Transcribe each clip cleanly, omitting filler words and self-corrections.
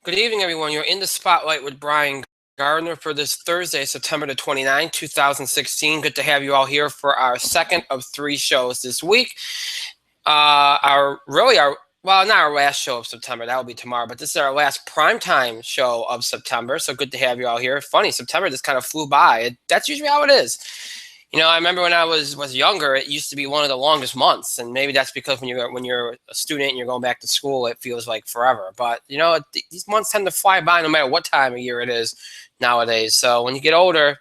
Good evening, everyone. You're in the spotlight with Brian Gardner for this Thursday, September the 29th, 2016. Good to have you all here for our second of three shows this week. Well, not our last show of September. That will be tomorrow, but this is our last primetime show of September. So good to have you all here. Funny, September just kind of flew by. That's usually how it is. I remember when I was younger, it used to be one of the longest months, and maybe that's because when you're a student and you're going back to school, it feels like forever. But these months tend to fly by no matter what time of year it is nowadays. So when you get older,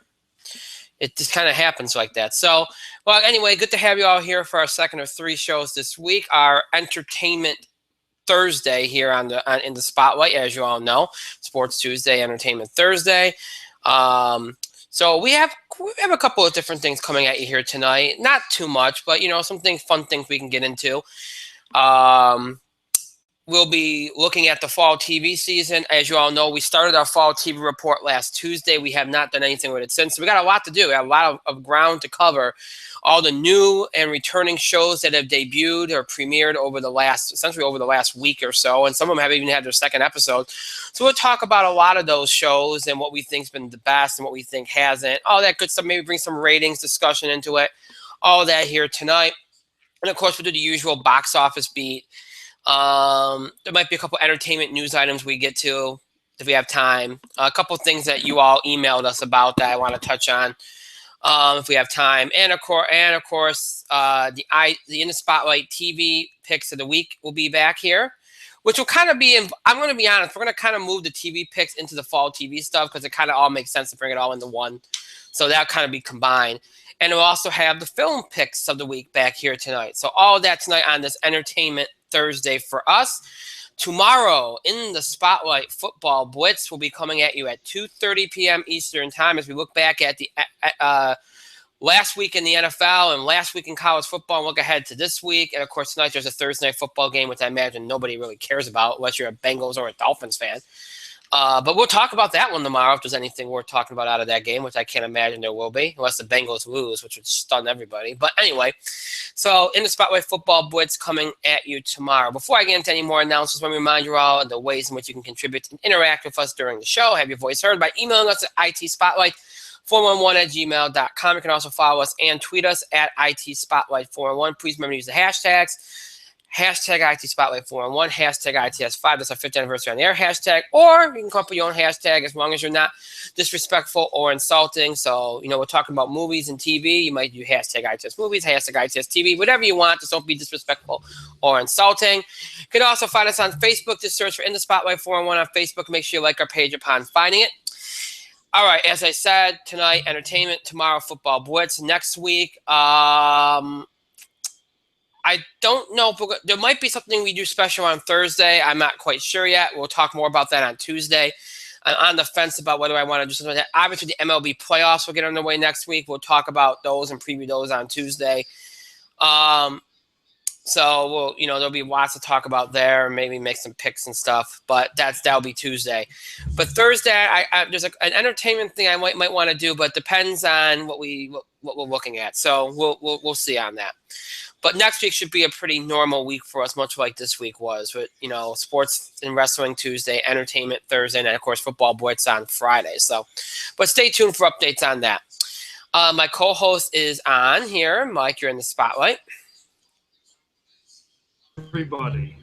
it just kind of happens like that. So, well, anyway, good to have you all here for our second of three shows this week. Our entertainment Thursday here in the spotlight, as you all know, Sports Tuesday, Entertainment Thursday. So we have a couple of different things coming at you here tonight. Not too much, but some fun things we can get into. We'll be looking at the fall TV season. As you all know, we started our fall TV report last Tuesday. We have not done anything with it since. So we got a lot to do. We have a lot of ground to cover. All the new and returning shows that have debuted or premiered essentially over the last week or so, and some of them have even had their second episode. So we'll talk about a lot of those shows and what we think's been the best and what we think hasn't. All that good stuff. Maybe bring some ratings discussion into it. All that here tonight. And of course, we'll do the usual box office beat. There might be a couple entertainment news items we get to if we have time. A couple things that you all emailed us about that I want to touch on if we have time. And of course, the In the Spotlight TV picks of the week will be back here, which will kind of be. I'm going to be honest. We're going to kind of move the TV picks into the fall TV stuff because it kind of all makes sense to bring it all into one. So that'll kind of be combined. And we'll also have the film picks of the week back here tonight. So all of that tonight on this Entertainment Thursday for us. Tomorrow, In the Spotlight Football Blitz will be coming at you at 2:30 p.m. Eastern Time as we look back at the last week in the NFL and last week in college football and look ahead to this week. And, of course, tonight there's a Thursday night football game, which I imagine nobody really cares about unless you're a Bengals or a Dolphins fan. But we'll talk about that one tomorrow if there's anything worth talking about out of that game, which I can't imagine there will be, unless the Bengals lose, which would stun everybody. But anyway, so In the Spotlight Football Blitz coming at you tomorrow. Before I get into any more announcements, let me remind you all of the ways in which you can contribute and interact with us during the show. Have your voice heard by emailing us at itspotlight411@gmail.com. You can also follow us and tweet us at itspotlight411. Please remember to use the hashtags. Hashtag IT Spotlight 411, hashtag ITS5. That's our 5th anniversary on the air hashtag. Or you can come up with your own hashtag as long as you're not disrespectful or insulting. So, we're talking about movies and TV. You might do hashtag ITS Movies, hashtag ITS TV, whatever you want. Just don't be disrespectful or insulting. You can also find us on Facebook. Just search for In the Spotlight 411 on Facebook. Make sure you like our page upon finding it. All right, as I said, tonight, entertainment. Tomorrow, football blitz. Next week, I don't know if there might be something we do special on Thursday. I'm not quite sure yet. We'll talk more about that on Tuesday. I'm on the fence about whether I want to do something like that. Obviously, the MLB playoffs will get underway next week. We'll talk about those and preview those on Tuesday. So there'll be lots to talk about there. Maybe make some picks and stuff. But that'll be Tuesday. But Thursday, there's an entertainment thing I might want to do, but depends on what we're looking at. So we'll see on that. But next week should be a pretty normal week for us, much like this week was. With sports and wrestling Tuesday, entertainment Thursday, and of course football blitz on Friday. So, but stay tuned for updates on that. My co-host is on here. Mike, you're in the spotlight. Everybody,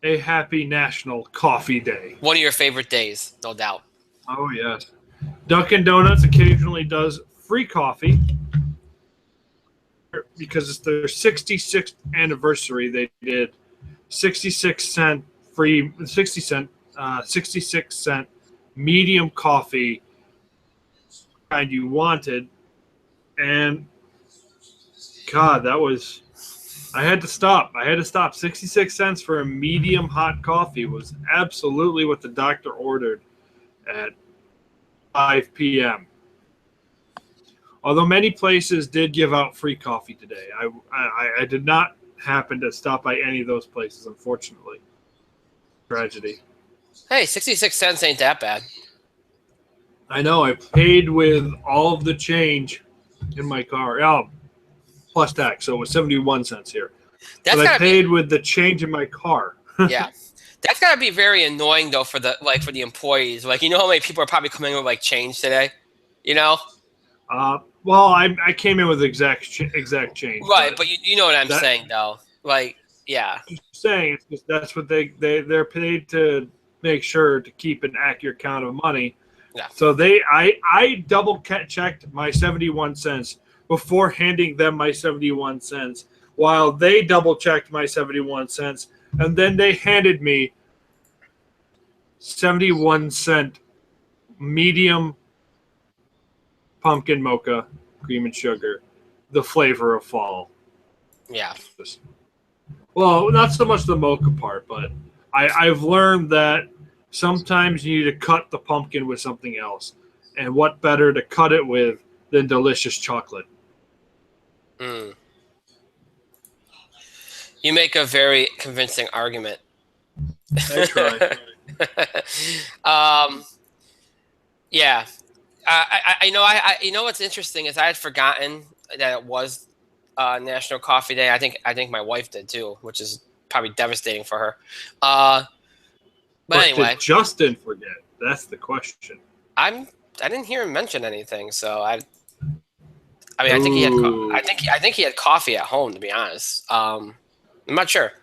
a happy National Coffee Day. One of your favorite days, no doubt. Oh yes, Dunkin' Donuts occasionally does free coffee. Because it's their 66th anniversary, they did 66-cent free, 66-cent medium coffee kind you wanted, and God, I had to stop. 66 cents for a medium hot coffee was absolutely what the doctor ordered at 5 p.m. Although many places did give out free coffee today, I did not happen to stop by any of those places, unfortunately. Tragedy. Hey, 66 cents ain't that bad. I know. I paid with all of the change in my car. Oh, plus tax, so it was 71 cents here. But I paid with the change in my car. Yeah. That's gotta be very annoying though for the employees. Like, you know how many people are probably coming with like change today? You know? Well, I came in with exact change, Right, but but you know what I'm that saying though. Like, yeah. just saying it's just that's what they're paid to make sure to keep an accurate count of money. Yeah. So I double checked my 71 cents before handing them my 71 cents, while they double checked my 71 cents, and then they handed me 71-cent medium pumpkin mocha, cream and sugar, the flavor of fall. Yeah. Well, not so much the mocha part, but I've learned that sometimes you need to cut the pumpkin with something else. And what better to cut it with than delicious chocolate? Mm. You make a very convincing argument. I try. Yeah. You know what's interesting is I had forgotten that it was National Coffee Day. I think my wife did too, which is probably devastating for her. But But anyway, did Justin forget? That's the question. I didn't hear him mention anything, so I mean, I think he had I think he had coffee at home, to be honest. I'm not sure.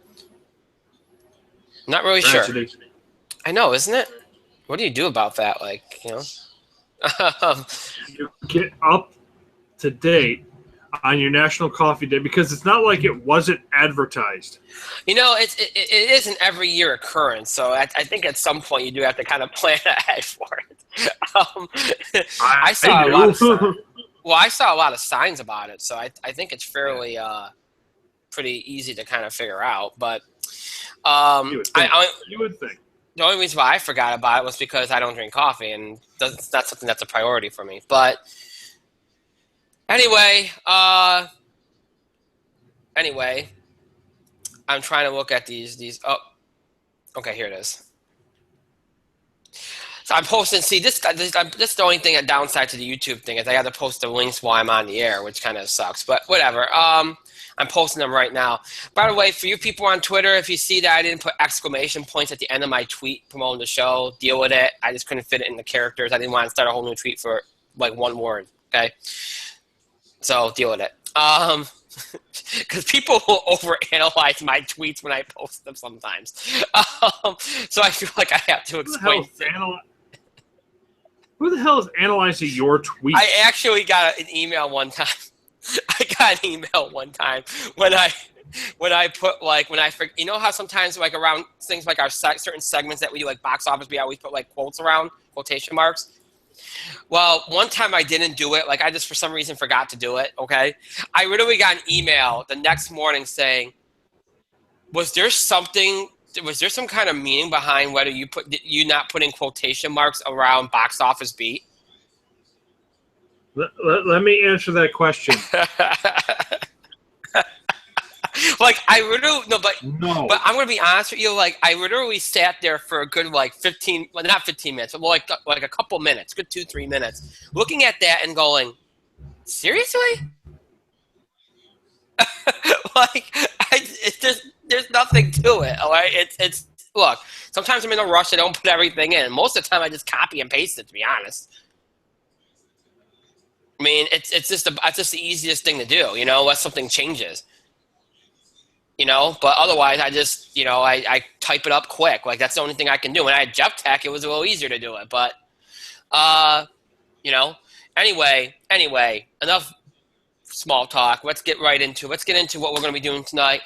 Not really sure. Tragedy. I know, isn't it? What do you do about that? Like, you know. You get up to date on your National Coffee Day because it's not like it wasn't advertised. You know, it is an every year occurrence, so I think at some point you do have to kind of plan ahead for it. I saw a lot of I saw a lot of signs about it, so I think it's fairly pretty easy to kind of figure out. But you would think. The only reason why I forgot about it was because I don't drink coffee, and that's not something that's a priority for me. But anyway, I'm trying to look at these. Oh, okay, here it is. So I'm posting. See, this is the only thing, a downside to the YouTube thing is I got to post the links while I'm on the air, which kind of sucks. But whatever. I'm posting them right now. By the way, for you people on Twitter, if you see that I didn't put exclamation points at the end of my tweet promoting the show, deal with it. I just couldn't fit it in the characters. I didn't want to start a whole new tweet for like one word. Okay, so deal with it. Because people will overanalyze my tweets when I post them sometimes. So I feel like I have to explain. Who the hell is analyzing your tweets? I actually got an email one time. I got an email one time when I put you know how sometimes like around things like our certain segments that we do like box office, we always put like quotes around, quotation marks. Well, one time I didn't do it. Like I just for some reason forgot to do it. Okay, I literally got an email the next morning saying, was there some kind of meaning behind whether you not putting quotation marks around box office beat? Let me answer that question. Like I literally no. But I'm gonna be honest with you. Like I literally sat there for a good like 15, well, not 15 minutes, but like a couple minutes, good 2-3 minutes, looking at that and going, seriously? Like there's nothing to it. All right, it's look. Sometimes I'm in a rush. I don't put everything in. Most of the time, I just copy and paste it. To be honest. I mean, it's just the easiest thing to do, you know, unless something changes, you know. But otherwise, I just, you know, I type it up quick. Like that's the only thing I can do. When I had Jeff Tech, it was a little easier to do it. But, you know, anyway, enough small talk. Let's get into what we're going to be doing tonight.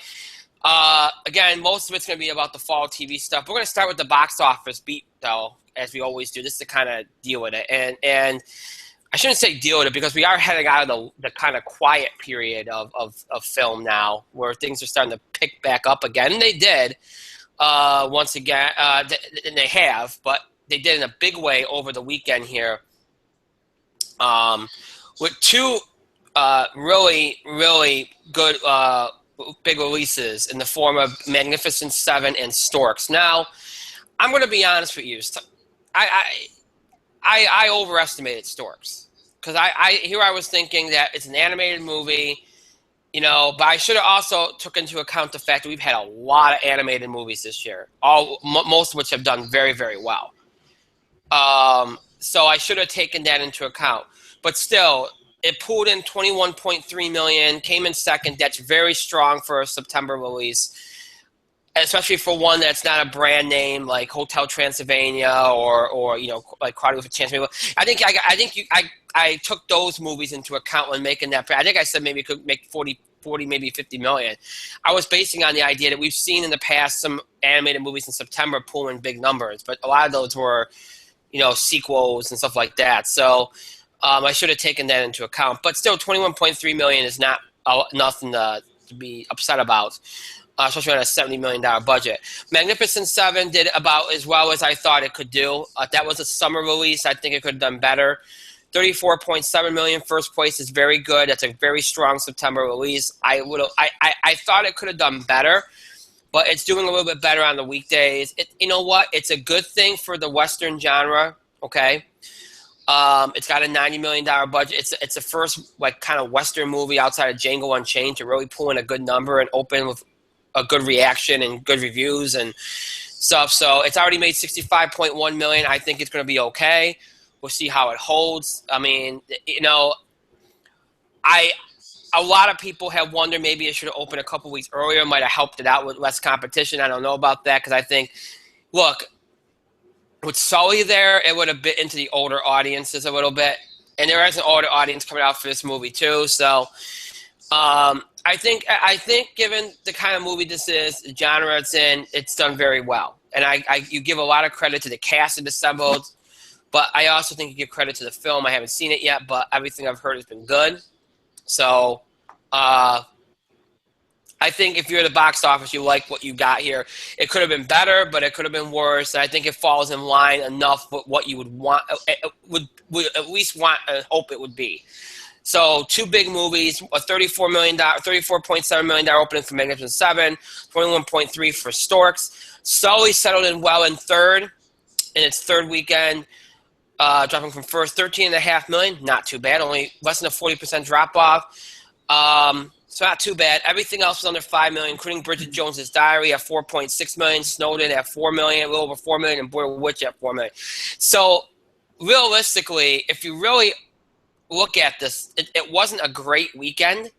Again, most of it's going to be about the fall TV stuff. We're going to start with the box office beat, though, as we always do, just to kind of deal with it. And I shouldn't say deal with it because we are heading out of the kind of quiet period of film now where things are starting to pick back up again. And they did once again, and they have, but they did in a big way over the weekend here with two really, really good big releases in the form of Magnificent Seven and Storks. Now, I'm going to be honest with you. I overestimated Storks because I was thinking that it's an animated movie. But I should have also took into account the fact that we've had a lot of animated movies this year, most of which have done very, very well. So I should have taken that into account. But still, it pulled in 21.3 million, came in second. That's very strong for a September release, especially for one that's not a brand name like Hotel Transylvania or like Crowded with a Chance. I took those movies into account when making that. I think I said maybe it could make 40, maybe 50 million. I was basing on the idea that we've seen in the past some animated movies in September pulling big numbers, but a lot of those were, sequels and stuff like that. So I should have taken that into account. But still, 21.3 million is not nothing to be upset about. Especially on a $70 million budget. Magnificent Seven did about as well as I thought it could do. That was a summer release. I think it could have done better. 34.7 million, first place is very good. That's a very strong September release. I thought it could have done better, but it's doing a little bit better on the weekdays. You know what? It's a good thing for the Western genre. Okay. It's got a $90 million budget. It's the first kind of Western movie outside of Django Unchained to really pull in a good number and open with a good reaction and good reviews and stuff. So it's already made 65.1 million. I think it's going to be okay. We'll see how it holds. I mean, a lot of people have wondered maybe it should have opened a couple weeks earlier. Might have helped it out with less competition. I don't know about that because I think, look, with Sully there, it would have bit into the older audiences a little bit. And there is an older audience coming out for this movie too. So I think given the kind of movie this is, the genre it's in, it's done very well. And you give a lot of credit to the cast it assembled, but I also think you give credit to the film. I haven't seen it yet, but everything I've heard has been good. So I think if you're at the box office, you like what you got here. It could have been better, but it could have been worse. And I think it falls in line enough with what you would want, would at least want and hope it would be. So two big movies, a $34.7 million opening for Magnificent Seven, 21.3 for Storks. Sully settled in well in third in its third weekend, dropping from first, 13.5 million. Not too bad, only less than a 40% drop off. So not too bad. Everything else was under 5 million, including Bridget Jones's Diary at 4.6 million, Snowden at 4 million, a little over 4 million, and Blair Witch at 4 million. So realistically, if you really look at this, it wasn't a great weekend,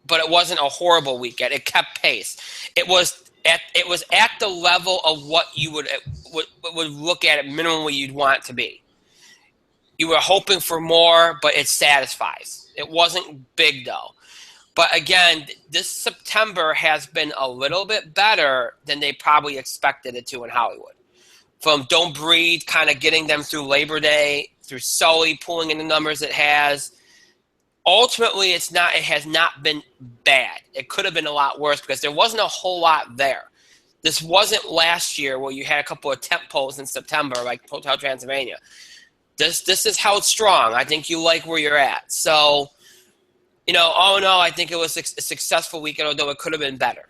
but it wasn't a horrible weekend. It kept pace. It was at the level of what you would look at it minimally you'd want it to be. You were hoping for more, but it satisfies. It wasn't big though. But again, this September has been a little bit better than they probably expected it to in Hollywood. From Don't Breathe kind of getting them through Labor Day, through Sully pulling in the numbers it has. Ultimately, it has not been bad. It could have been a lot worse because there wasn't a whole lot there. This wasn't last year where you had a couple of tent poles in September like Hotel Transylvania. This is held strong. I think you like where you're at. So, all in all, I think it was a successful weekend, although it could have been better.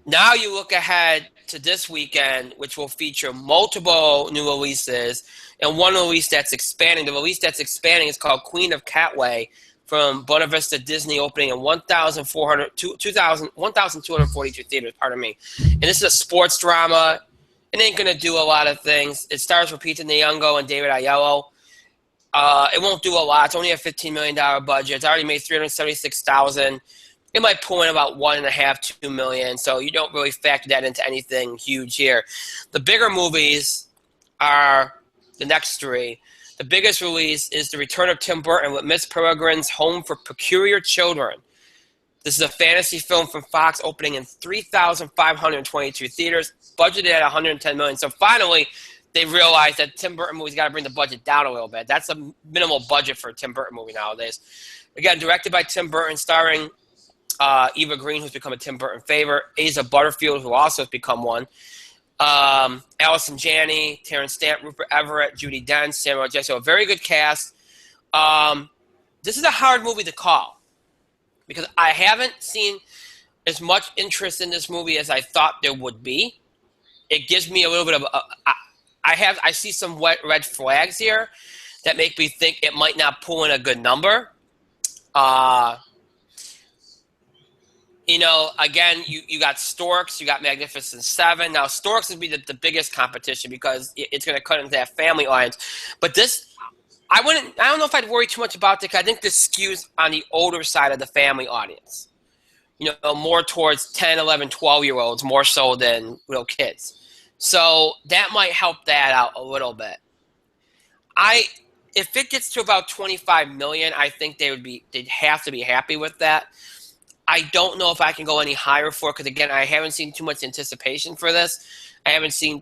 Now you look ahead to this weekend, which will feature multiple new releases and one release that's expanding. The release that's expanding is called Queen of Katwe from Buena Vista Disney, opening in 1,242 theaters, pardon me. And this is a sports drama. It ain't going to do a lot of things. It stars Lupita Nyong'o and David Oyelowo. It won't do a lot. It's only a $15 million budget. It's already made $376,000. It might pull in about 1.5, 2 million. So you don't really factor that into anything huge here. The bigger movies are the next three. The biggest release is the return of Tim Burton with Miss Peregrine's Home for Peculiar Children. This is a fantasy film from Fox, opening in 3,522 theaters, budgeted at $110 million. So finally, they realized that Tim Burton movies got to bring the budget down a little bit. That's a minimal budget for a Tim Burton movie nowadays. Again, directed by Tim Burton, starring Eva Green, who's become a Tim Burton favorite, Asa Butterfield, who also has become one, Allison Janney, Terrence Stamp, Rupert Everett, Judi Dench, Samuel Jackson. So a very good cast. This is a hard movie to call because I haven't seen as much interest in this movie as I thought there would be. It gives me a little bit of I see some red flags here that make me think it might not pull in a good number. Uh, again, you got Storks, you got Magnificent Seven. Now, Storks would be the biggest competition because it's going to cut into that family audience. But this, I don't know if I'd worry too much about it because I think this skews on the older side of the family audience. More towards 10, 11, 12-year-olds, more so than little kids. So that might help that out a little bit. If it gets to about 25 million, I think they'd have to be happy with that. I don't know if I can go any higher for it because, again, I haven't seen too much anticipation for this. I haven't seen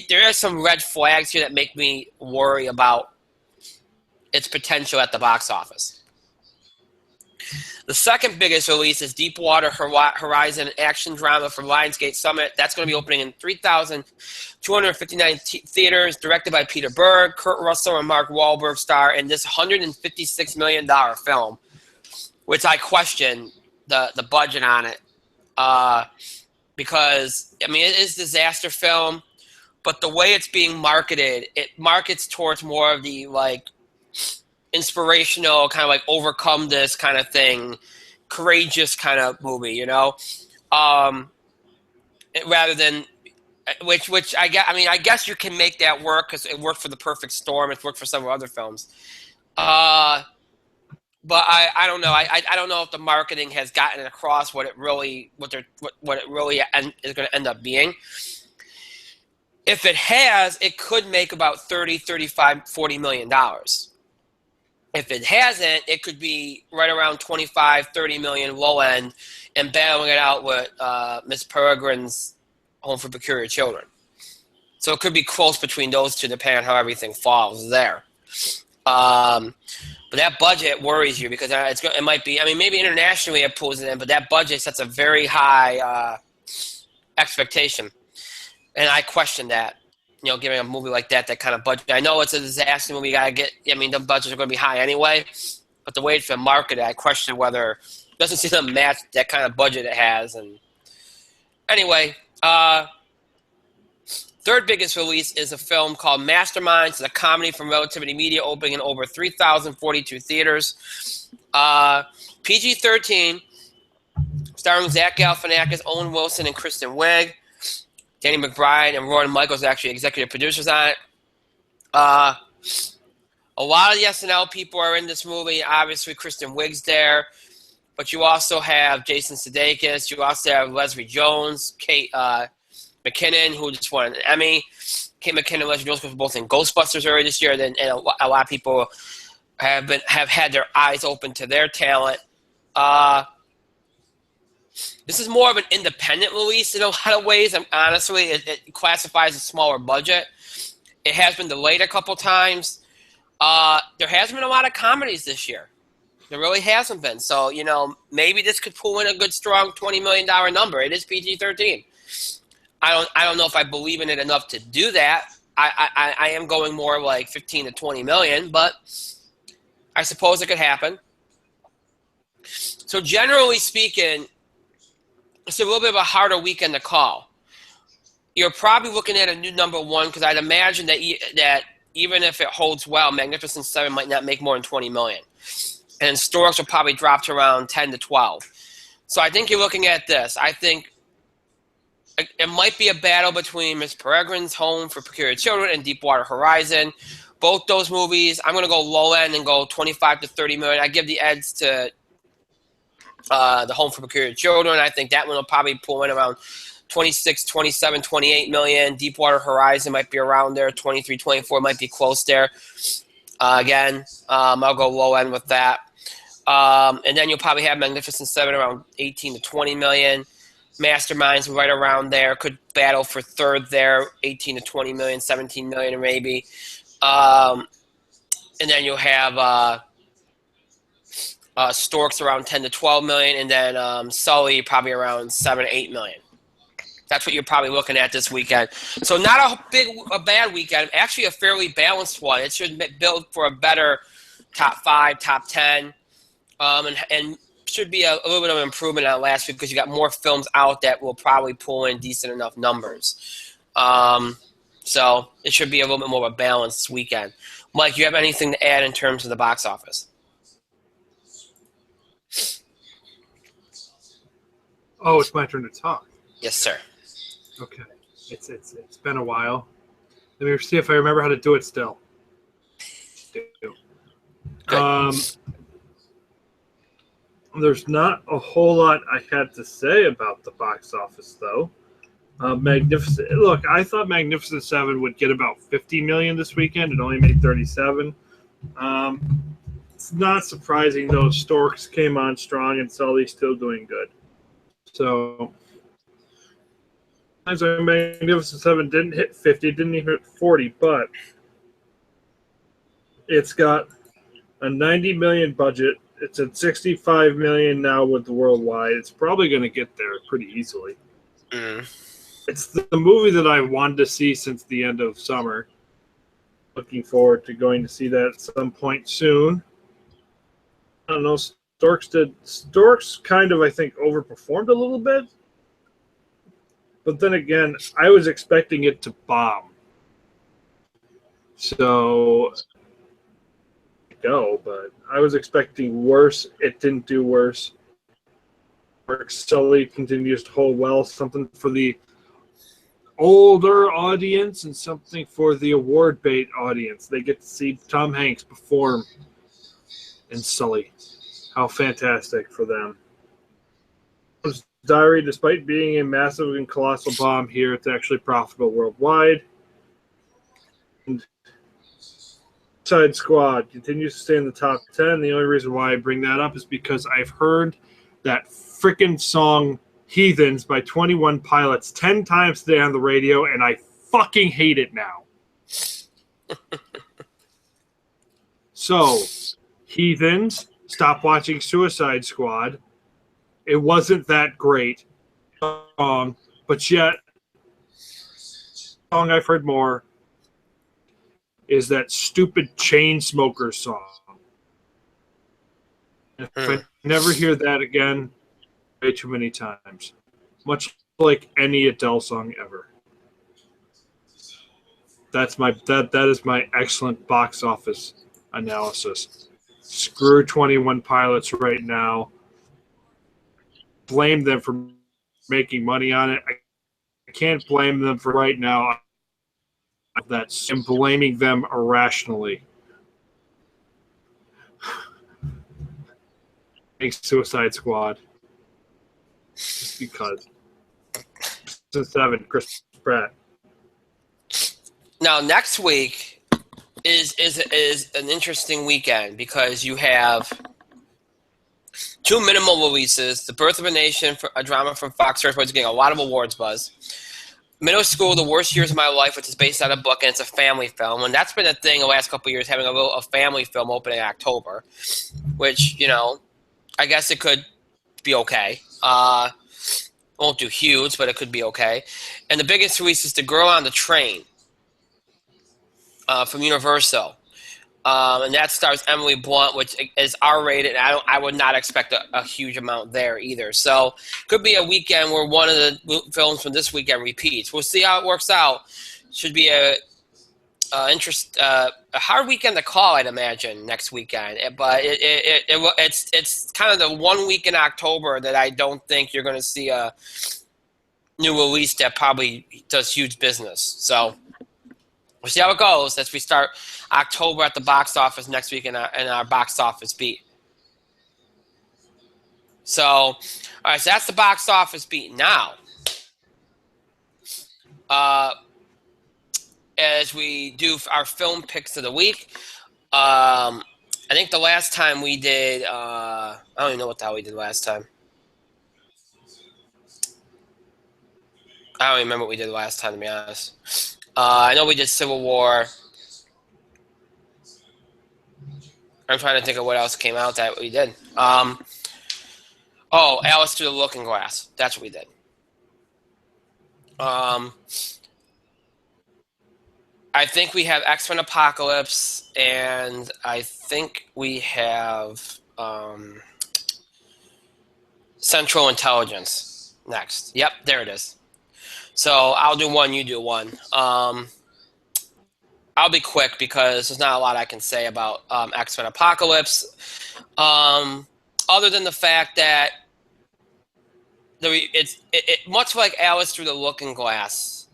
there are some red flags here that make me worry about its potential at the box office. The second biggest release is Deepwater Horizon action drama from Lionsgate Summit. That's going to be opening in 3,259 theaters, directed by Peter Berg. Kurt Russell and Mark Wahlberg star in this $156 million film, which I question the budget on it. Because, it is a disaster film, but the way it's being marketed, it markets towards more of the, inspirational, kind of overcome this kind of thing, courageous kind of movie, rather than which I guess you can make that work because it worked for The Perfect Storm. It's worked for several other films. But I don't know. I don't know if the marketing has gotten across what it really is going to end up being. If it has, it could make about 30, 35, $40 million. If it hasn't, it could be right around 25, 30 million low end and battling it out with Miss Peregrine's Home for Peculiar Children. So it could be close between those two depending on how everything falls there. But that budget worries you because it might be, maybe internationally it pulls it in, but that budget sets a very high expectation. And I question that. Giving a movie like that kind of budget. I know it's a disaster movie. You got to get, the budgets are going to be high anyway. But the way it's been marketed, I question whether it doesn't seem to match that kind of budget it has. And anyway, third biggest release is a film called Masterminds. It's a comedy from Relativity Media, opening in over 3,042 theaters. PG-13, starring Zach Galifianakis, Owen Wilson, and Kristen Wiig. Danny McBride and Rowan Michaels are actually executive producers on it. A lot of the SNL people are in this movie. Obviously, Kristen Wiig's there. But you also have Jason Sudeikis. You also have Leslie Jones, Kate McKinnon, who just won an Emmy. Kate McKinnon and Leslie Jones were both in Ghostbusters earlier this year. And a lot of people have had their eyes open to their talent. This is more of an independent release in a lot of ways. Honestly, it classifies a smaller budget. It has been delayed a couple times. There hasn't been a lot of comedies this year. There really hasn't been. So, maybe this could pull in a good, strong $20 million number. It is PG-13. I don't know if I believe in it enough to do that. I am going more like 15 to 20 million, but I suppose it could happen. So generally speaking, it's a little bit of a harder weekend to call. You're probably looking at a new number one because I'd imagine that even if it holds well, Magnificent Seven might not make more than 20 million. And Storks will probably drop to around 10 to 12. So I think you're looking at this. I think it might be a battle between Miss Peregrine's Home for Peculiar Children and Deepwater Horizon. Both those movies, I'm going to go low end and go 25 to 30 million. I give the edge to the Home for Peculiar Children. I think that one will probably pull in around 26, 27, 28 million. Deepwater Horizon might be around there. 23, 24 might be close there. Again, I'll go low end with that. And then you'll probably have Magnificent Seven around 18 to 20 million. Masterminds right around there. Could battle for third there. 18 to 20 million, 17 million maybe. And then you'll have Storks around 10 to 12 million, and then Sully probably around 7 to 8 million. That's what you're probably looking at this weekend. So not a bad weekend. Actually, a fairly balanced one. It should build for a better top 5, top 10, and should be a little bit of an improvement on last week because you got more films out that will probably pull in decent enough numbers. So it should be a little bit more of a balanced weekend. Mike, you have anything to add in terms of the box office? Oh, it's my turn to talk. Yes, sir. Okay. It's been a while. Let me see if I remember how to do it still. Good. There's not a whole lot I had to say about the box office, though. Magnificent. Look, I thought Magnificent Seven would get about 50 million this weekend. It only made 37. It's not surprising though. Storks came on strong, and Sully's still doing good. So, Magnificent Seven didn't hit 50, didn't even hit 40, but it's got a 90 million budget. It's at 65 million now with the worldwide. It's probably going to get there pretty easily. It's the movie that I wanted to see since the end of summer. Looking forward to going to see that at some point soon. I don't know. Storks kind of, I think, overperformed a little bit. But then again, I was expecting it to bomb. So, but I was expecting worse. It didn't do worse. Sully continues to hold well. Something for the older audience and something for the award bait audience. They get to see Tom Hanks perform in Sully. How fantastic for them. Diary, despite being a massive and colossal bomb here, it's actually profitable worldwide. And Side Squad continues to stay in the top 10. The only reason why I bring that up is because I've heard that frickin' song Heathens by 21 Pilots 10 times today on the radio, and I fucking hate it now. So, Heathens, stop watching Suicide Squad. It wasn't that great song, but yet, the song I've heard more is that stupid Chainsmokers song. If I never hear that again, way too many times. Much like any Adele song ever. That is my excellent box office analysis. Screw 21 Pilots right now. Blame them for making money on it. I can't blame them for right now. That's and blaming them irrationally. Thanks, Suicide Squad. Just because. Since 7, Chris Pratt. Now, next week is an interesting weekend because you have two minimal releases. The Birth of a Nation, a drama from Fox Earth, which is getting a lot of awards buzz. Middle School, The Worst Years of My Life, which is based on a book, and it's a family film. And that's been a thing the last couple of years, having a family film opening in October, which, I guess it could be okay. Won't do huge, but it could be okay. And the biggest release is The Girl on the Train from Universal. And that stars Emily Blunt, which is R-rated. And I would not expect a huge amount there either. So could be a weekend where one of the films from this weekend repeats. We'll see how it works out. Should be a hard weekend to call, I'd imagine, next weekend. But it's kind of the 1 week in October that I don't think you're going to see a new release that probably does huge business. So we'll see how it goes as we start October at the box office next week in our box office beat. So, all right, so that's the box office beat. Now, as we do our film picks of the week, I think the last time we did, I don't even know what the hell we did last time. I don't even remember what we did last time, to be honest. I know we did Civil War. I'm trying to think of what else came out that we did. Alice Through the Looking Glass. That's what we did. I think we have X-Men Apocalypse, and I think we have Central Intelligence next. Yep, there it is. So I'll do one, you do one. I'll be quick because there's not a lot I can say about X-Men Apocalypse, other than the fact that It's much like Alice Through the Looking Glass.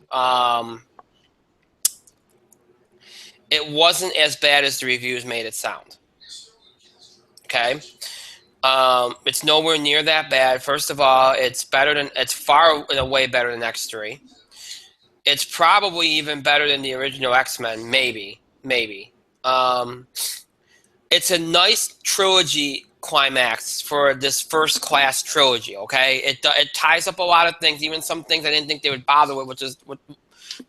It wasn't as bad as the reviews made it sound. Okay. It's nowhere near that bad. First of all, it's far and away better than X3. It's probably even better than the original X-Men, maybe. It's a nice trilogy climax for this first class trilogy, okay? It ties up a lot of things, even some things I didn't think they would bother with, which is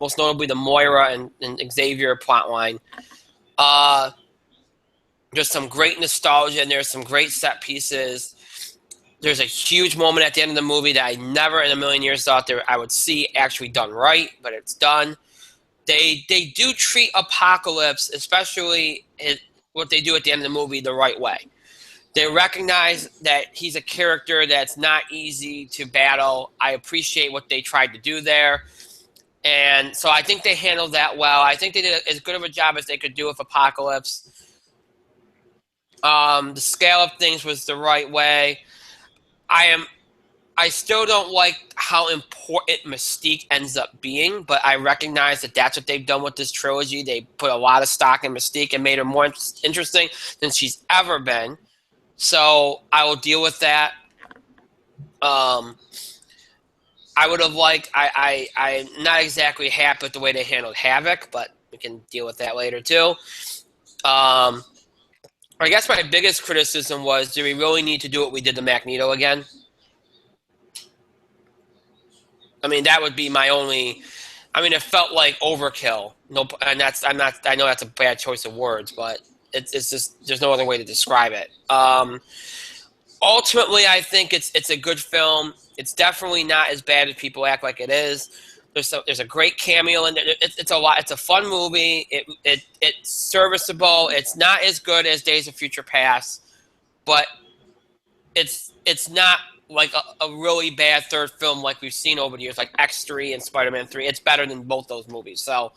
most notably the Moira and Xavier plotline. There's some great nostalgia, and there's some great set pieces. There's a huge moment at the end of the movie that I never in a million years thought I would see actually done right, but it's done. They do treat Apocalypse, especially what they do at the end of the movie, the right way. They recognize that he's a character that's not easy to battle. I appreciate what they tried to do there. And so I think they handled that well. I think they did as good of a job as they could do with Apocalypse. The scale of things was the right way. I still don't like how important Mystique ends up being, but I recognize that that's what they've done with this trilogy. They put a lot of stock in Mystique and made her more interesting than she's ever been. So I will deal with that. I would have liked. I'm not exactly happy with the way they handled Havoc, but we can deal with that later too. I guess my biggest criticism was, do we really need to do what we did to Magneto again? I mean, that would be my only. I mean, it felt like overkill. No, and that's I'm not. I know that's a bad choice of words, but it's just there's no other way to describe it. Ultimately, I think it's a good film. It's definitely not as bad as people act like it is. There's a great cameo in it. It's a lot. It's a fun movie. It's serviceable. It's not as good as Days of Future Past, but it's not like a really bad third film like we've seen over the years, like X3 and Spider-Man 3. It's better than both those movies. So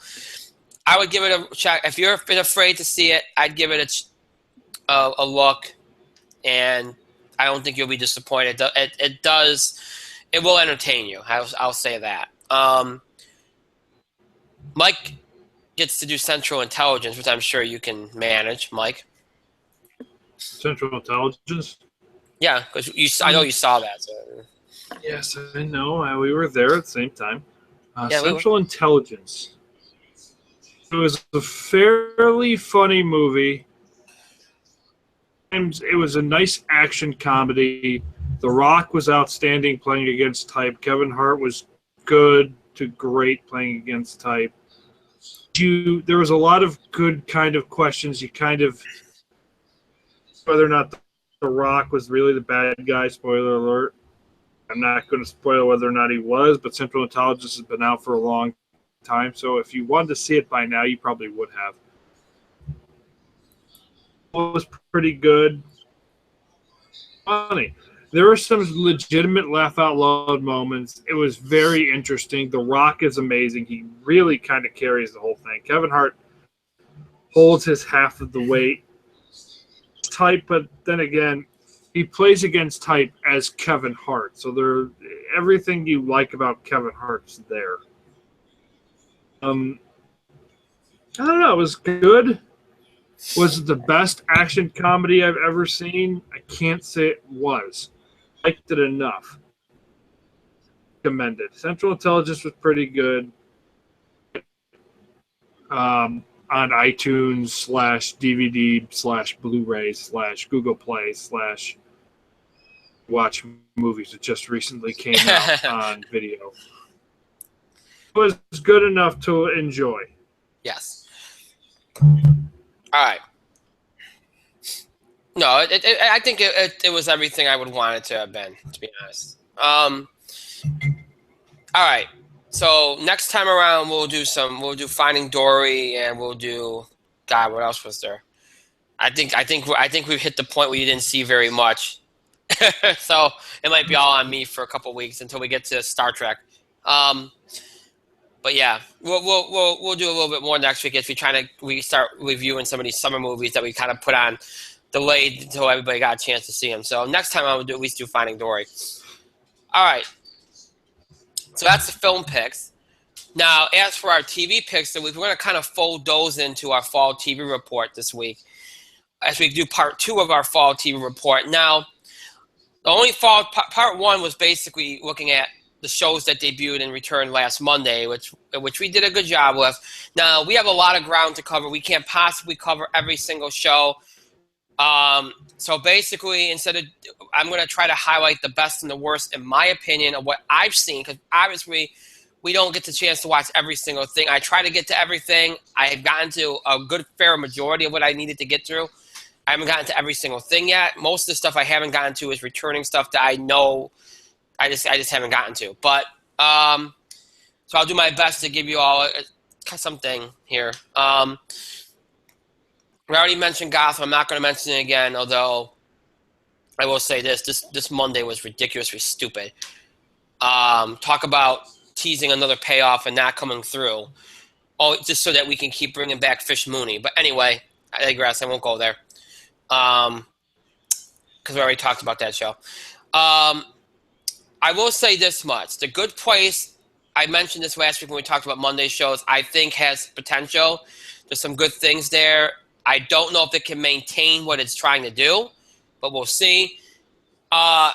I would give it a check. If you're afraid to see it, I'd give it a look, and I don't think you'll be disappointed. It will entertain you. I'll say that. Mike gets to do Central Intelligence, which I'm sure you can manage, Mike. Central Intelligence? Yeah, because I know you saw that. So. Yes, I know. We were there at the same time. Yeah, Central Intelligence. It was a fairly funny movie. It was a nice action comedy. The Rock was outstanding playing against type. Kevin Hart was good to great playing against type. There was a lot of good kind of questions. You kind of whether or not The Rock was really the bad guy. Spoiler alert. I'm not going to spoil whether or not he was, but Central Intelligence has been out for a long time. So if you wanted to see it by now, you probably would have. It was pretty good. Funny. There were some legitimate laugh out loud moments. It was very interesting. The Rock is amazing. He really kind of carries the whole thing. Kevin Hart holds his half of the weight. Type, but then again, he plays against type as Kevin Hart. So everything you like about Kevin Hart's there. I don't know. It was good. Was it the best action comedy I've ever seen? I can't say it was. Liked it enough. Recommended. Central Intelligence was pretty good. On iTunes /DVD /Blu-ray /Google Play /Watch Movies. It just recently came out on video. It was good enough to enjoy. Yes. All right. No, I think it was everything I would want it to have been, to be honest. All right. So next time around, we'll do Finding Dory, and we'll do God. What else was there? I think we've hit the point where you didn't see very much, so it might be all on me for a couple of weeks until we get to Star Trek. But yeah, we'll do a little bit more next week as we start reviewing some of these summer movies that we kind of put on delayed until everybody got a chance to see them. So next time I will at least do Finding Dory. All right. So that's the film picks. Now, as for our TV picks, we're going to kind of fold those into our fall TV report this week as we do part 2 of our fall TV report. Now, the only part 1 was basically looking at the shows that debuted and returned last Monday, which we did a good job with. Now, we have a lot of ground to cover. We can't possibly cover every single show. So basically, I'm going to try to highlight the best and the worst, in my opinion, of what I've seen, because obviously we don't get the chance to watch every single thing. I try to get to everything. I have gotten to a good fair majority of what I needed to get through. I haven't gotten to every single thing yet. Most of the stuff I haven't gotten to is returning stuff that I know I just haven't gotten to. But so I'll do my best to give you all something here. We already mentioned Gotham. I'm not going to mention it again, although I will say this Monday was ridiculously stupid. Talk about teasing another payoff and not coming through. Oh, just so that we can keep bringing back Fish Mooney. But anyway, I digress. I won't go there. Because we already talked about that show. I will say this much. The Good Place, I mentioned this last week when we talked about Monday shows, I think has potential. There's some good things there. I don't know if it can maintain what it's trying to do, but we'll see. I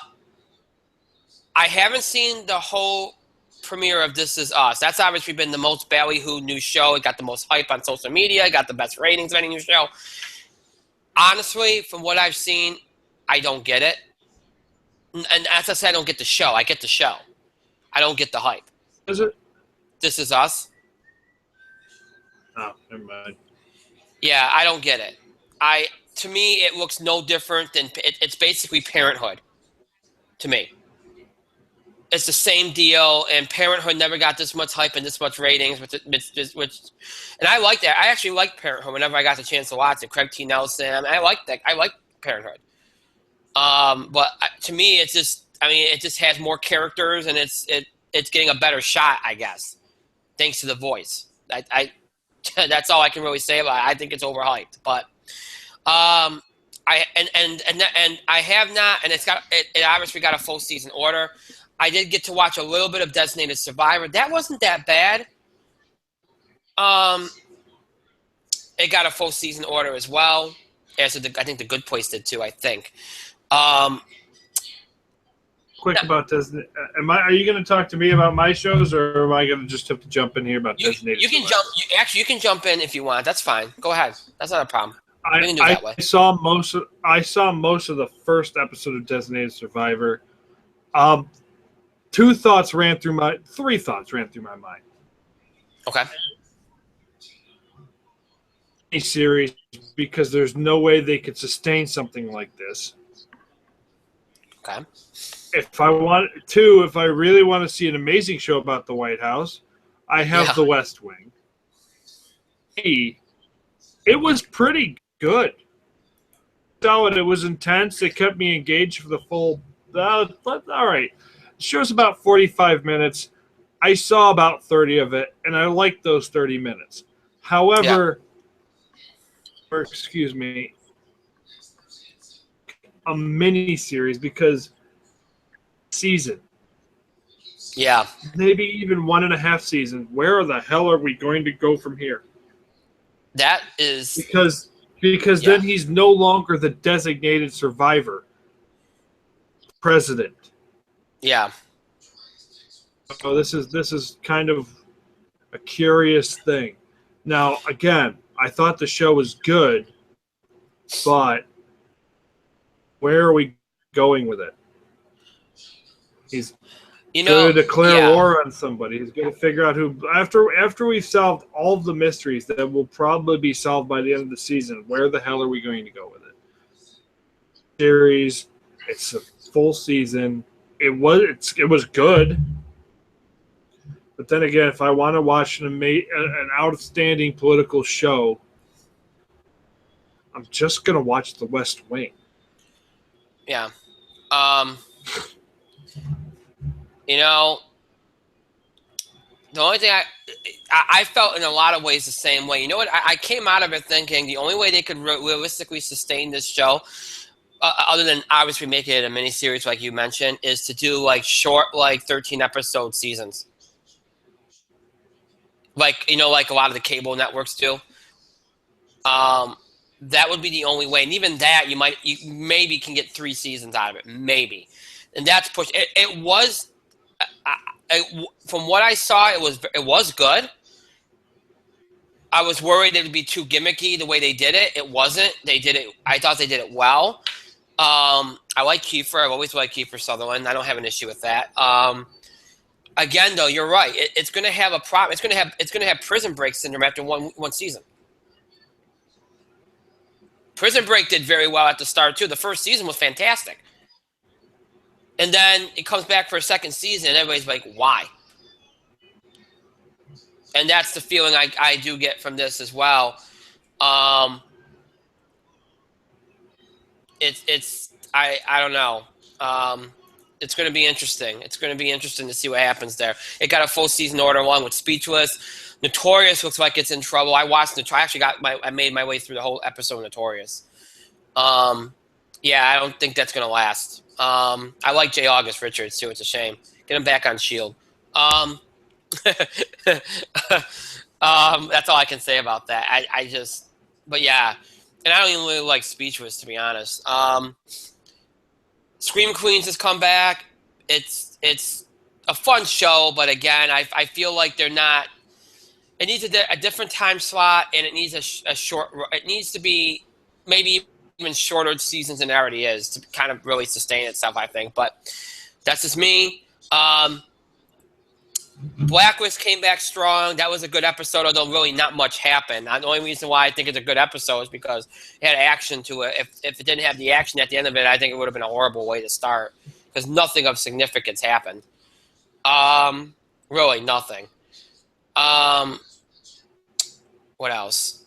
haven't seen the whole premiere of This Is Us. That's obviously been the most ballyhooed new show. It got the most hype on social media. It got the best ratings of any new show. Honestly, from what I've seen, I don't get it. And as I said, I don't get the show. I get the show. I don't get the hype. Is it? This Is Us. Oh, never mind. Yeah, I don't get it. To me, it looks no different than it's basically Parenthood. To me, it's the same deal. And Parenthood never got this much hype and this much ratings, which and I like that. I actually like Parenthood. Whenever I got the chance to watch it, Craig T. Nelson, I like that. I like Parenthood. But to me, it just has more characters and it's getting a better shot, I guess, thanks to the voice. That's all I can really say about it. I think it's overhyped, but I have not, and it obviously got a full season order. I did get to watch a little bit of Designated Survivor. That wasn't that bad. It got a full season order as well. As I think the Good Place did too. I think. Quick about Disney. Are you going to talk to me about my shows, or am I going to just have to jump in here about Designated? You can jump. You can jump in if you want. That's fine. Go ahead. That's not a problem. I saw most of the first episode of Designated Survivor. Three thoughts ran through my mind. Okay. A series, because there's no way they could sustain something like this. Okay. If I really want to see an amazing show about the White House, I have The West Wing. It was pretty good. It was intense. It kept me engaged for the full. All right. The show's about 45 minutes. I saw about 30 of it, and I liked those 30 minutes. However, excuse me, a mini series because season. Yeah. Maybe even 1.5 seasons. Where the hell are we going to go from here? That is because then he's no longer the designated survivor president. Yeah. So this is kind of a curious thing. Now, again, I thought the show was good, but where are we going with it? He's going to declare war on somebody. He's going to figure out who. After we've solved all of the mysteries that will probably be solved by the end of the season, where the hell are we going to go with it? Series. It's a full season. It was good. But then again, if I want to watch an outstanding political show, I'm just going to watch The West Wing. Yeah. The only thing I felt in a lot of ways the same way. You know what? I came out of it thinking the only way they could realistically sustain this show other than obviously making it a miniseries like you mentioned, is to do like short, like 13 episode seasons. Like, like a lot of the cable networks do. That would be the only way. And even that, you maybe can get 3 seasons out of it. Maybe. And that's push. It was, from what I saw, it was good. I was worried it would be too gimmicky the way they did it. It wasn't. They did it. I thought they did it well. I like Kiefer. I've always liked Kiefer Sutherland. I don't have an issue with that. Again, though, you're right. It's going to have a problem. It's going to have Prison Break syndrome after one season. Prison Break did very well at the start too. The first season was fantastic, and then it comes back for a second season, and everybody's like, "Why?" And that's the feeling I do get from this as well. I don't know. It's going to be interesting. It's going to be interesting to see what happens there. It got a full season order along with Speechless. Notorious looks like it's in trouble. I watched Notorious. I made my way through the whole episode of Notorious. Yeah, I don't think that's going to last. I like J. August Richards too. It's a shame. Get him back on Shield. That's all I can say about that. But yeah, and I don't even really like Speechless, to be honest. Scream Queens has come back. It's a fun show, but again, I feel like they're not. It needs a different time slot, and it needs a short. It needs to be maybe even shorter seasons than it already is to kind of really sustain itself, I think. But that's just me. Blacklist came back strong. That was a good episode, although really not much happened. The only reason why I think it's a good episode is because it had action to it. If it didn't have the action at the end of it, I think it would have been a horrible way to start because nothing of significance happened. Really nothing. What else?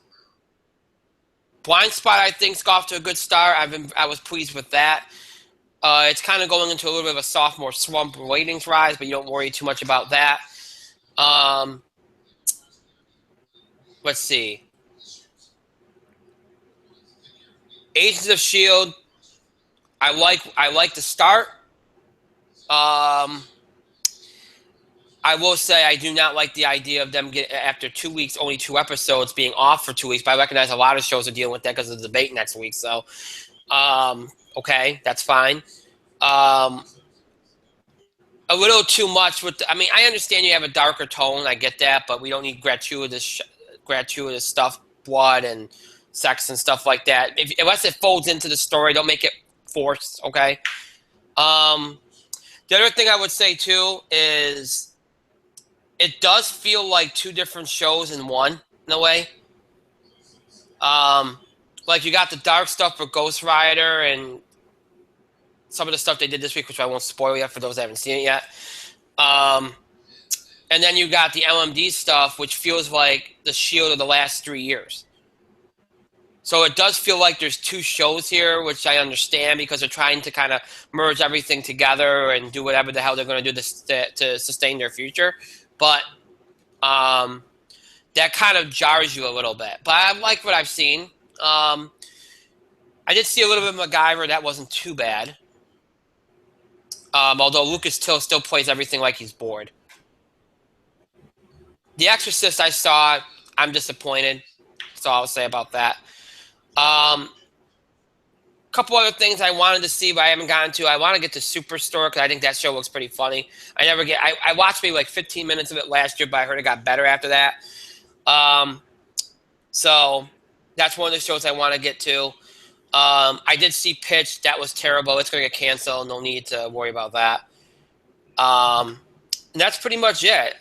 Blind Spot, I think, is off to a good start. I was pleased with that. It's kind of going into a little bit of a sophomore slump ratings rise, but you don't worry too much about that. Let's see. Agents of S.H.I.E.L.D. I like the start. I will say I do not like the idea of them after 2 weeks, only 2 episodes, being off for 2 weeks. But I recognize a lot of shows are dealing with that because of the debate next week. So, okay, that's fine. A little too much I understand you have a darker tone. I get that, but we don't need gratuitous stuff, blood and sex and stuff like that. Unless it folds into the story, don't make it forced. Okay. The other thing I would say too is it does feel like 2 different shows in one in a way. Like you got the dark stuff for Ghost Rider and some of the stuff they did this week, which I won't spoil yet for those that haven't seen it yet. And then you got the LMD stuff, which feels like the S.H.I.E.L.D. of the last 3 years. So it does feel like there's 2 shows here, which I understand because they're trying to kind of merge everything together and do whatever the hell they're going to do to sustain their future. But that kind of jars you a little bit. But I like what I've seen. I did see a little bit of MacGyver. That wasn't too bad. Although Lucas Till still plays everything like he's bored. The Exorcist I saw, I'm disappointed. That's all I'll say about that. Couple other things I wanted to see, but I haven't gotten to. I want to get to Superstore because I think that show looks pretty funny. I watched maybe like 15 minutes of it last year, but I heard it got better after that. So that's one of the shows I want to get to. I did see Pitch. That was terrible. It's going to get canceled. No need to worry about that. And that's pretty much it.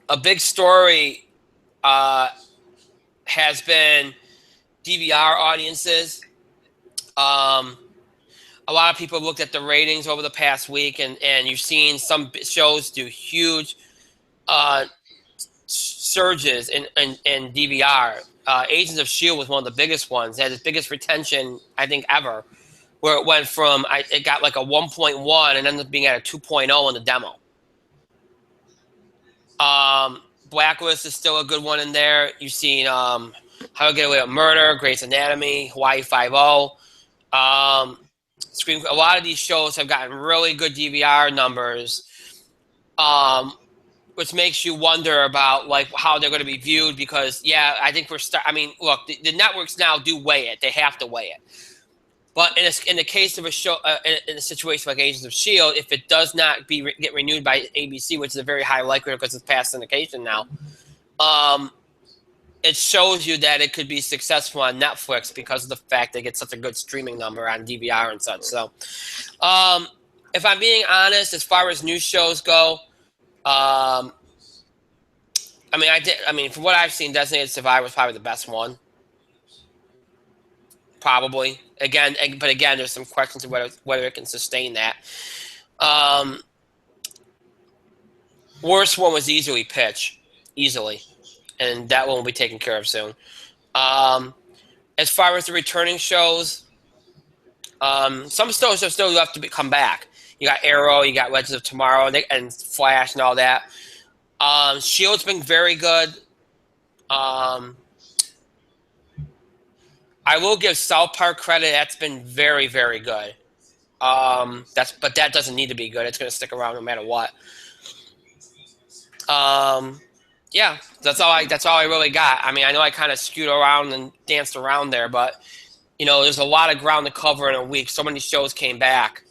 A big story has been DVR audiences. A lot of people looked at the ratings over the past week, and you've seen some shows do huge surges in DVR. Agents of S.H.I.E.L.D. was one of the biggest ones. It had the biggest retention, I think, ever, where it went from, it got like a 1.1 and ended up being at a 2.0 in the demo. Blacklist is still a good one in there. You've seen How to Get Away with Murder, Grey's Anatomy, Hawaii Five-0. A lot of these shows have gotten really good DVR numbers, which makes you wonder about like how they're going to be viewed. Because I think look, the networks now do weigh it; they have to weigh it. But in the case of a show, in a situation like Agents of S.H.I.E.L.D., if it does not get renewed by ABC, which is a very high likelihood because it's past syndication now, it shows you that it could be successful on Netflix because of the fact they get such a good streaming number on DVR and such. So, if I'm being honest, as far as new shows go, from what I've seen, Designated Survivor is probably the best one. Probably. But again, there's some questions of whether it can sustain that. Worst one was Easily Pitch. Easily. And that one will be taken care of soon. As far as the returning shows, some shows are still left to come back. You got Arrow, you got Legends of Tomorrow, and Flash and all that. S.H.I.E.L.D.'s been very good. I will give South Park credit. That's been very, very good. But that doesn't need to be good. It's going to stick around no matter what. That's all I really got. I mean, I know I kind of skewed around and danced around there, but there's a lot of ground to cover in a week. So many shows came back,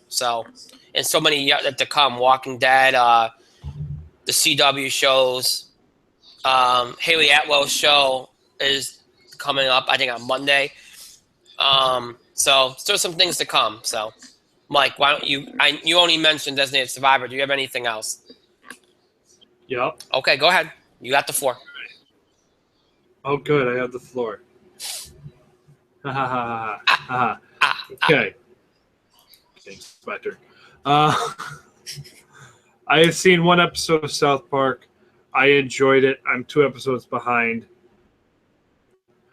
and so many yet to come. Walking Dead, the CW shows, Haley Atwell's show is coming up, I think, on Monday. So still some things to come. So, Mike, why don't you only mentioned Designated Survivor. Do you have anything else? Yep. Okay, go ahead. You got the floor. Oh, good. I have the floor. Ha ha ha ha ha. Okay. Thanks, my turn. I have seen one episode of South Park. I enjoyed it. I'm 2 episodes behind.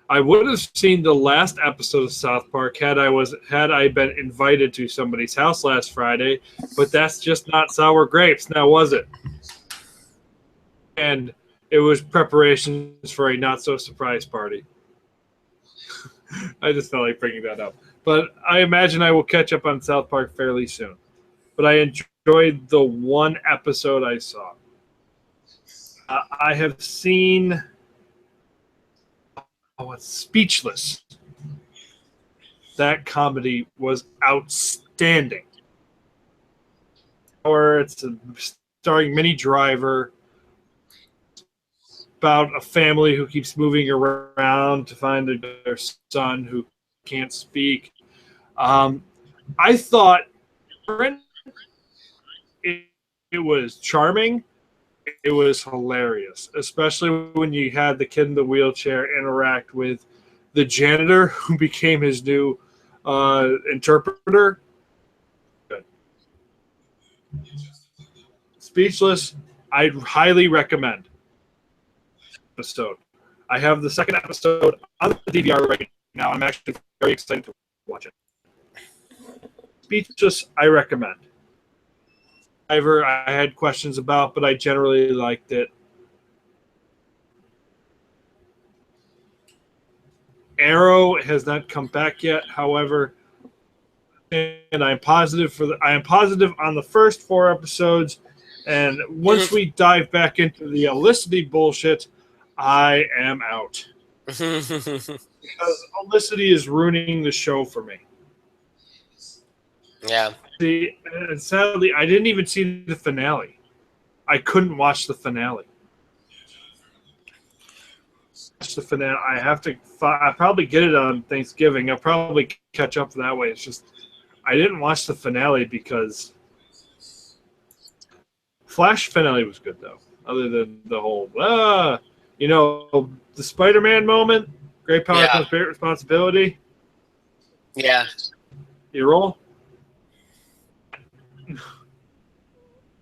I would have seen the last episode of South Park had I been invited to somebody's house last Friday, but that's just not sour grapes, now was it? And it was preparations for a not so surprise party. I just felt like bringing that up. But I imagine I will catch up on South Park fairly soon. But I enjoyed the one episode I saw. I have seen it's Speechless. That comedy was outstanding. Or it's starring Minnie Driver, about a family who keeps moving around to find their son who can't speak. I thought it was charming. It was hilarious, especially when you had the kid in the wheelchair interact with the janitor who became his new interpreter. Good. Speechless, I highly recommend. Episode. I have the second episode on the DVR right now. I'm actually very excited to watch it. Speechless, I recommend. I had questions about, but I generally liked it. Arrow has not come back yet, however, and I am positive on the first 4 episodes, and once we dive back into the Olicity bullshit, I am out. Because Olicity is ruining the show for me. Yeah. See, and sadly, I didn't even see the finale. I couldn't watch the finale. I'll probably get it on Thanksgiving. I'll probably catch up that way. It's just, I didn't watch the finale because Flash finale was good, though. Other than the whole, the Spider-Man moment, great power comes great responsibility. Yeah. You roll.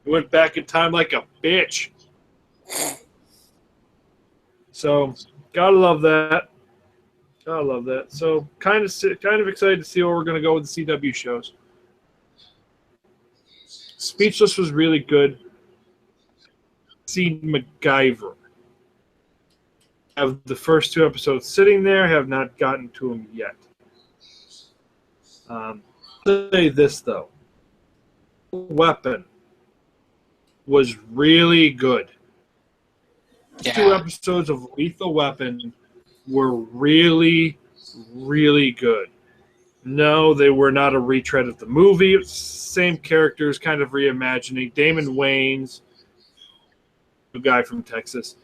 Went back in time like a bitch. So, gotta love that. So, kind of excited to see where we're gonna go with the CW shows. Speechless was really good. Seen MacGyver. have the first 2 episodes sitting there. Have not gotten to them yet. I'll say this though, Weapon was really good. Yeah. 2 episodes of Lethal Weapon were really, really good. No, they were not a retread of the movie. It's same characters, kind of reimagining. Damon Wayans, a guy from Texas.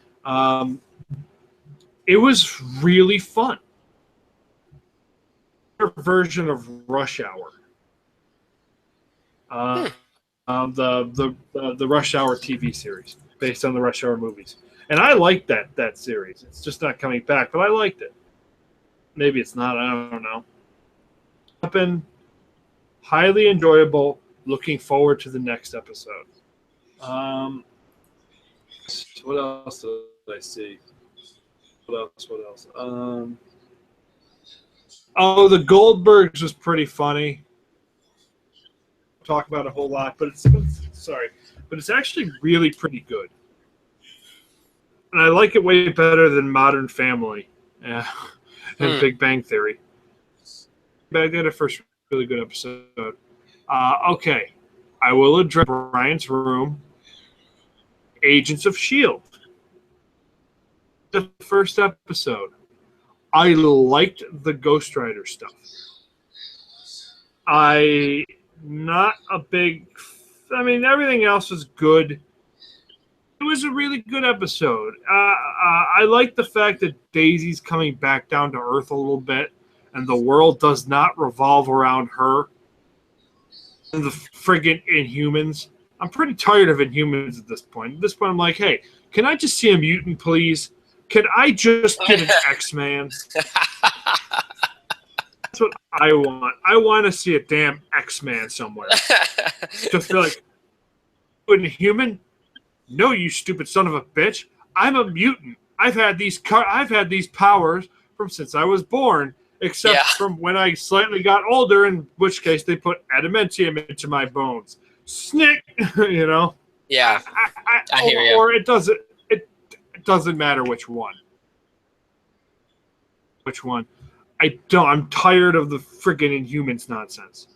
It was really fun. Version of Rush Hour. The Rush Hour TV series based on the Rush Hour movies. And I liked that series. It's just not coming back, but I liked it. Maybe it's not. I don't know. Been highly enjoyable. Looking forward to the next episode. What else did I see? What else? The Goldbergs was pretty funny. Talk about a whole lot, but it's actually really pretty good. And I like it way better than Modern Family and Big Bang Theory. But I did a first really good episode. Okay, I will address Brian's Room, Agents of S.H.I.E.L.D. The first episode. I liked the Ghost Rider stuff. Not a big... I mean, everything else was good. It was a really good episode. I like the fact that Daisy's coming back down to Earth a little bit, and the world does not revolve around her and the friggin' Inhumans. I'm pretty tired of Inhumans at this point. At this point, I'm like, hey, can I just see a mutant, please? Can I just get an X-Man? That's what I want. I want to see a damn X-Man somewhere. Just be like, Inhuman? No, you stupid son of a bitch. I'm a mutant. I've had these powers from since I was born, except from when I slightly got older, in which case they put adamantium into my bones. Snick, you know? Yeah. I hear you. Or it doesn't matter which one. Which one? I'm tired of the friggin' Inhumans nonsense.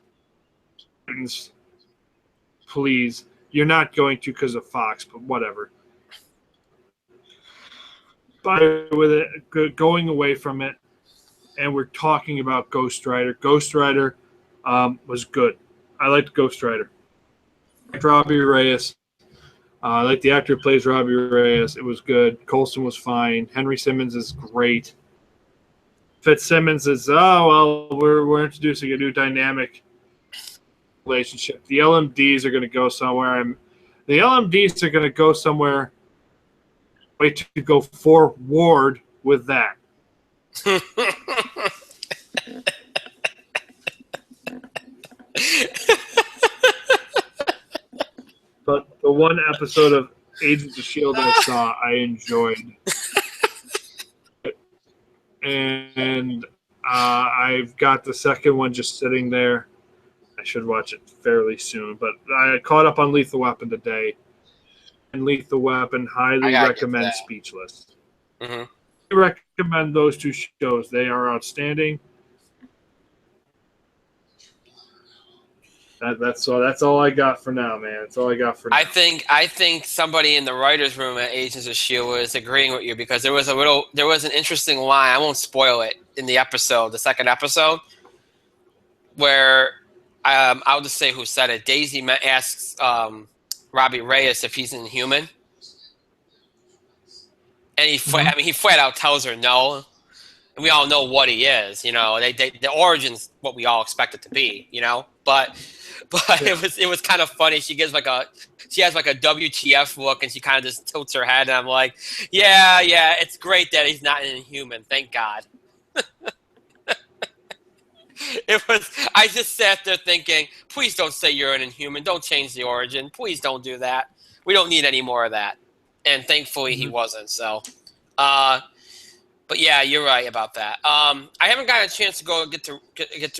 Please. You're not going to because of Fox, but whatever. But with it, going away from it, and we're talking about Ghost Rider. Ghost Rider was good. I liked Ghost Rider. I liked Robbie Reyes. I like the actor who plays Robbie Reyes. It was good. Coulson was fine. Henry Simmons is great. Fitzsimmons is, we're introducing a new dynamic relationship. The LMDs are going to go somewhere. The LMDs are going to go somewhere. Wait to go forward with that. But the one episode of Agents of S.H.I.E.L.D. I saw, I enjoyed. And I've got the second one just sitting there. I should watch it fairly soon. But I caught up on Lethal Weapon today. And Lethal Weapon, highly recommend Speechless. Mm-hmm. I recommend those 2 shows. They are outstanding. That's all I got for now, man. That's all I got for now. I think somebody in the writers' room at Agents of S.H.I.E.L.D. was agreeing with you, because there was an interesting line. I won't spoil it in the second episode, where I'll just say who said it. Daisy asks Robbie Reyes if he's Inhuman, and he flat out tells her no. And we all know what he is, you know. The origin's what we all expect it to be, you know. But it was kind of funny. She has like a WTF look, and she kind of just tilts her head, and I'm like, yeah, it's great that he's not an Inhuman. Thank God. I just sat there thinking, please don't say you're an Inhuman. Don't change the origin. Please don't do that. We don't need any more of that. And thankfully he wasn't. So, but yeah, you're right about that. I haven't gotten a chance to go get to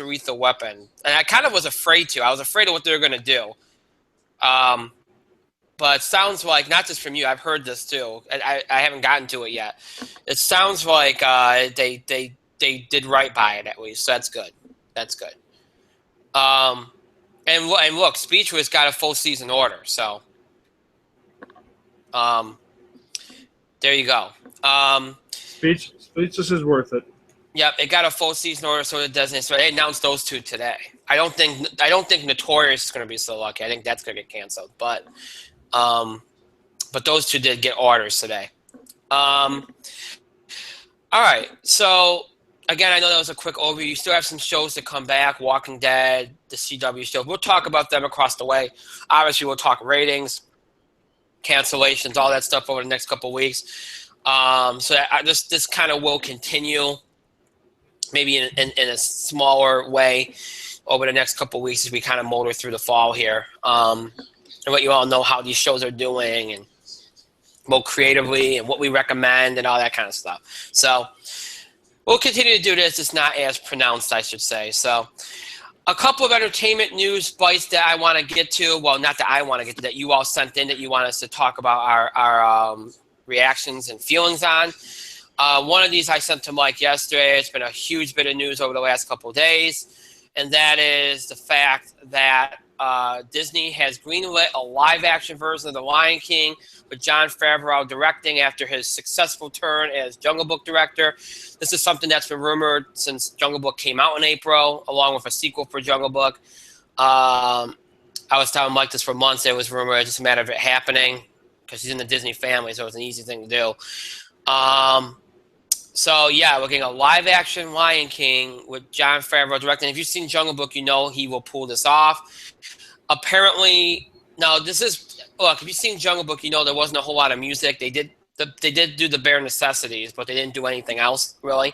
Lethal Weapon, and I kind of was afraid to. I was afraid of what they were going to do. But but it sounds like, not just from you, I've heard this too. I haven't gotten to it yet. It sounds like they did right by it at least, so that's good. That's good. And look, Speechless got a full season order, so there you go. Speechless is worth it. Yep, it got a full season order, so it doesn't. So they announced those two today. I don't think Notorious is going to be so lucky. I think that's going to get canceled. But those two did get orders today. All right. So again, I know that was a quick overview. You still have some shows to come back: Walking Dead, the CW show. We'll talk about them across the way. Obviously, we'll talk ratings, cancellations, all that stuff over the next couple of weeks. So this kind of will continue. Maybe in a smaller way over the next couple of weeks as we kind of motor through the fall here. And let you all know how these shows are doing and more creatively and what we recommend and all that kind of stuff. So we'll continue to do this. It's not as pronounced, I should say. So a couple of entertainment news bites that I want to get to. Well, not that I want to get to, that you all sent in that you want us to talk about our reactions and feelings on. One of these I sent to Mike yesterday. It's been a huge bit of news over the last couple of days, and that is the fact that Disney has greenlit a live-action version of The Lion King with Jon Favreau directing after his successful turn as Jungle Book director. This is something that's been rumored since Jungle Book came out in April, along with a sequel for Jungle Book. I was telling Mike this for months. It was rumored. It's just a matter of it happening because he's in the Disney family, so it's an easy thing to do. So, yeah, we're getting a live-action Lion King with Jon Favreau directing. If you've seen Jungle Book, you know he will pull this off. Apparently, now this is – look, if you've seen Jungle Book, you know there wasn't a whole lot of music. They did do the bare necessities, but they didn't do anything else, really.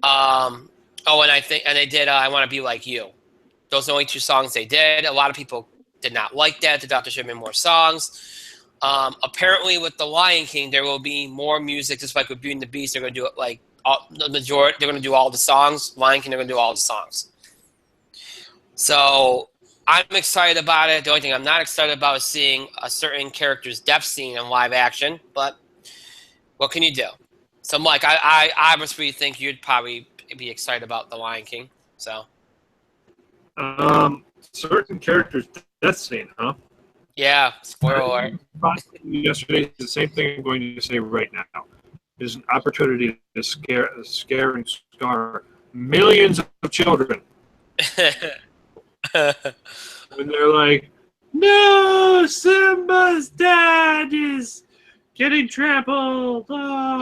And they did I Want to Be Like You. Those are the only two songs they did. A lot of people did not like that. They thought there should have been more songs. Apparently, with The Lion King, there will be more music, just like with Beauty and the Beast. They're going to do it like the majority. They're going to do all the songs. Lion King, they're going to do all the songs. So I'm excited about it. The only thing I'm not excited about is seeing a certain character's death scene in live action. But what can you do? So, Mike, I obviously think you'd probably be excited about The Lion King. So, certain characters' death scene, huh? Yeah, spoiler alert. Yesterday, the same thing I'm going to say right now. There's an opportunity to scare and scar millions of children. When they're like, no, Simba's dad is getting trampled. Oh.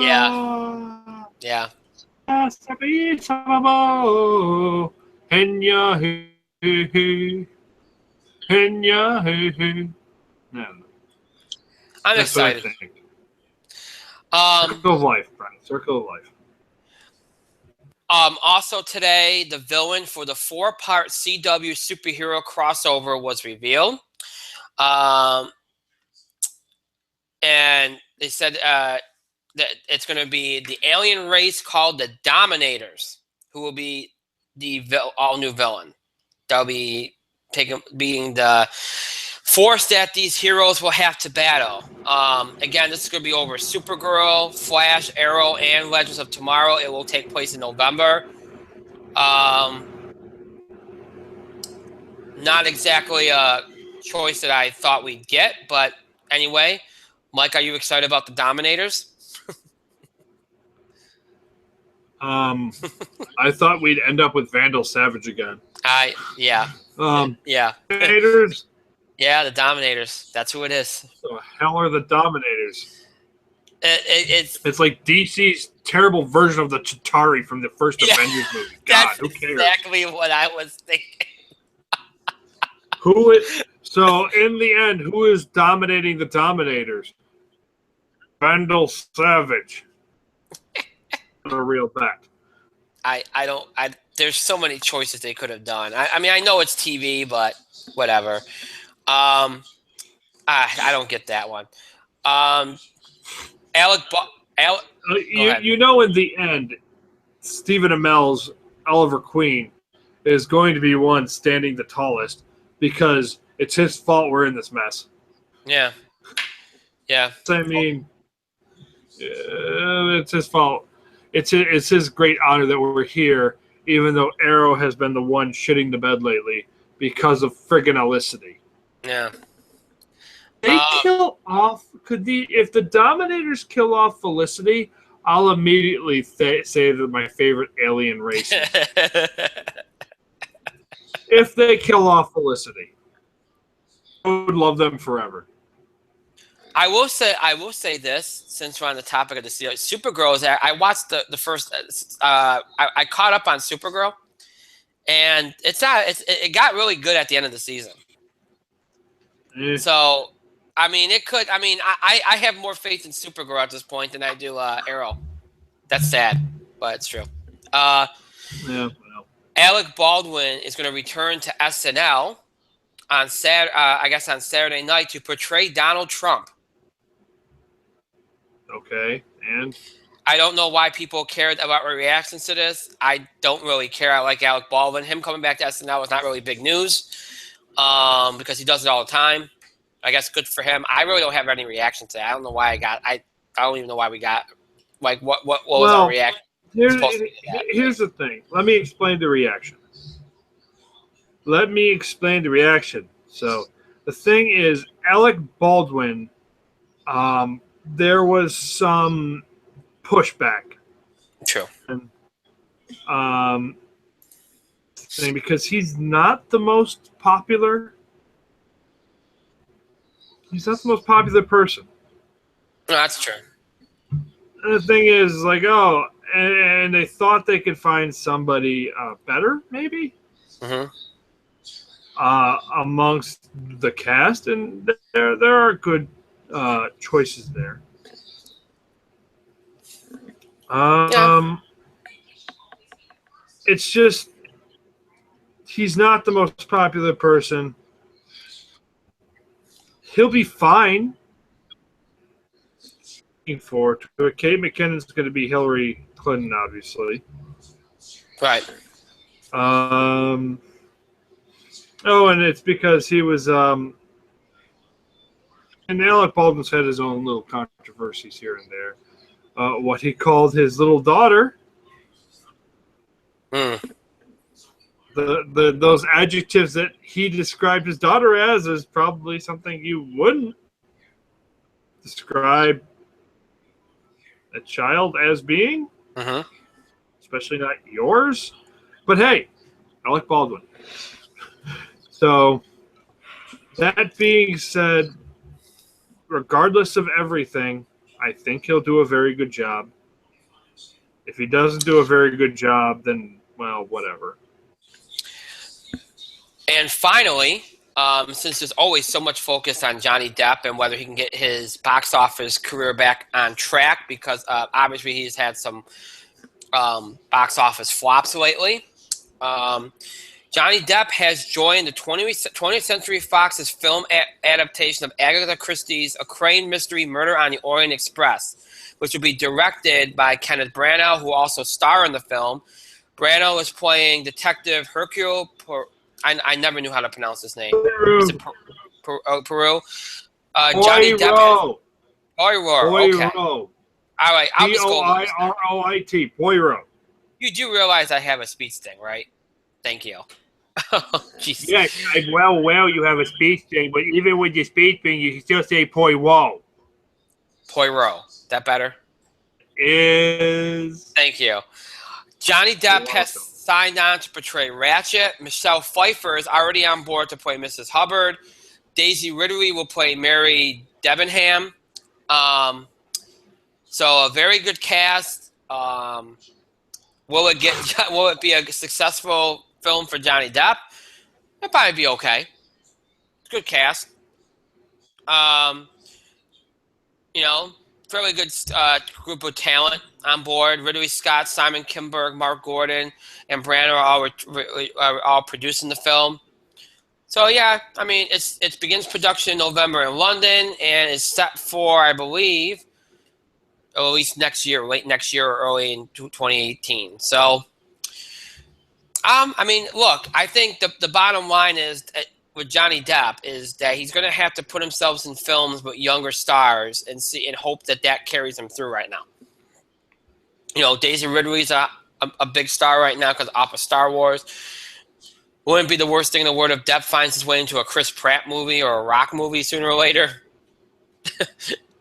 Yeah. No. I'm excited. Circle of life, Brian. Circle of life. Also today, the villain for the 4-part CW superhero crossover was revealed. And they said that it's going to be the alien race called the Dominators, who will be the all-new villain. They'll be being the force that these heroes will have to battle. Again, this is going to be over Supergirl, Flash, Arrow, and Legends of Tomorrow. It will take place in November. Not exactly a choice that I thought we'd get, but anyway, Mike, are you excited about the Dominators? I thought we'd end up with Vandal Savage again. Yeah. Yeah. Dominators? Yeah, the Dominators. That's who it is. The hell are the Dominators? It's like DC's terrible version of the Chitauri from the first Avengers movie. God, who cares? Exactly what I was thinking. So in the end, who is dominating the Dominators? Vandal Savage. A real bet. There's so many choices they could have done. I mean, I know it's TV, but whatever. I don't get that one. You know, in the end, Stephen Amell's Oliver Queen is going to be one standing the tallest because it's his fault we're in this mess. Yeah. Yeah. I mean, it's his fault. It's his great honor that we're here, even though Arrow has been the one shitting the bed lately because of friggin' Olicity. Yeah. They kill off. If the Dominators kill off Felicity, I'll immediately say they're my favorite alien race. If they kill off Felicity, I would love them forever. I will say this, since we're on the topic of the series. Supergirl is. I watched the first. I caught up on Supergirl, and it got really good at the end of the season. So, I mean, it could. I mean, I have more faith in Supergirl at this point than I do Arrow. That's sad, but it's true. Yeah. Well. Alec Baldwin is going to return to SNL on Saturday night to portray Donald Trump. Okay, and I don't know why people cared about my reactions to this. I don't really care. I like Alec Baldwin. Him coming back to SNL was not really big news because he does it all the time. I guess good for him. I really don't have any reaction to that. I don't know why I don't even know why we got like what was our reaction. Here's the thing. Let me explain the reaction. So the thing is, Alec Baldwin, there was some pushback. True. And, because he's not the most popular. He's not the most popular person. No, that's true. And the thing is, like, and they thought they could find somebody better, maybe, amongst the cast, and there are good choices there. It's just he's not the most popular person. He'll be fine. Looking forward to it. Kate McKinnon's going to be Hillary Clinton, obviously. Right. And it's because he was and Alec Baldwin's had his own little controversies here and there. What he called his little daughter. Those adjectives that he described his daughter as is probably something you wouldn't describe a child as being, especially not yours. But hey, Alec Baldwin. So that being said, regardless of everything, I think he'll do a very good job. If he doesn't do a very good job, then, well, whatever. And finally, since there's always so much focus on Johnny Depp and whether he can get his box office career back on track, because obviously he's had some box office flops lately. Johnny Depp has joined the 20th Century Fox's film adaptation of Agatha Christie's A Crane Mystery Murder on the Orient Express, which will be directed by Kenneth Branagh, who also star in the film. Branagh is playing Detective Hercule I never knew how to pronounce his name. Peru. Johnny Depp. Poirot. Okay. All right. I'll just go. Poirot. Poirot. You do realize I have a speech thing, right? Thank you. Jesus. Yes. Well, you have a speech thing, but even with your speech thing, you can still say Poirot. Poirot. That better? Is. Thank you. Johnny Depp has signed on to portray Ratchet. Michelle Pfeiffer is already on board to play Mrs. Hubbard. Daisy Ridley will play Mary Debenham. So a very good cast. Will it be a successful film for Johnny Depp? It'll probably be okay. Good cast. Fairly good group of talent on board. Ridley Scott, Simon Kinberg, Mark Gordon, and Branagh are all producing the film. So yeah, I mean it begins production in November in London and is set for, I believe, at least next year, late next year or early in 2018. So, I mean, look, I think the bottom line is with Johnny Depp is that he's going to have to put himself in films with younger stars and hope that carries him through right now. You know, Daisy Ridley's a big star right now because off of Star Wars. Wouldn't be the worst thing in the world if Depp finds his way into a Chris Pratt movie or a Rock movie sooner or later.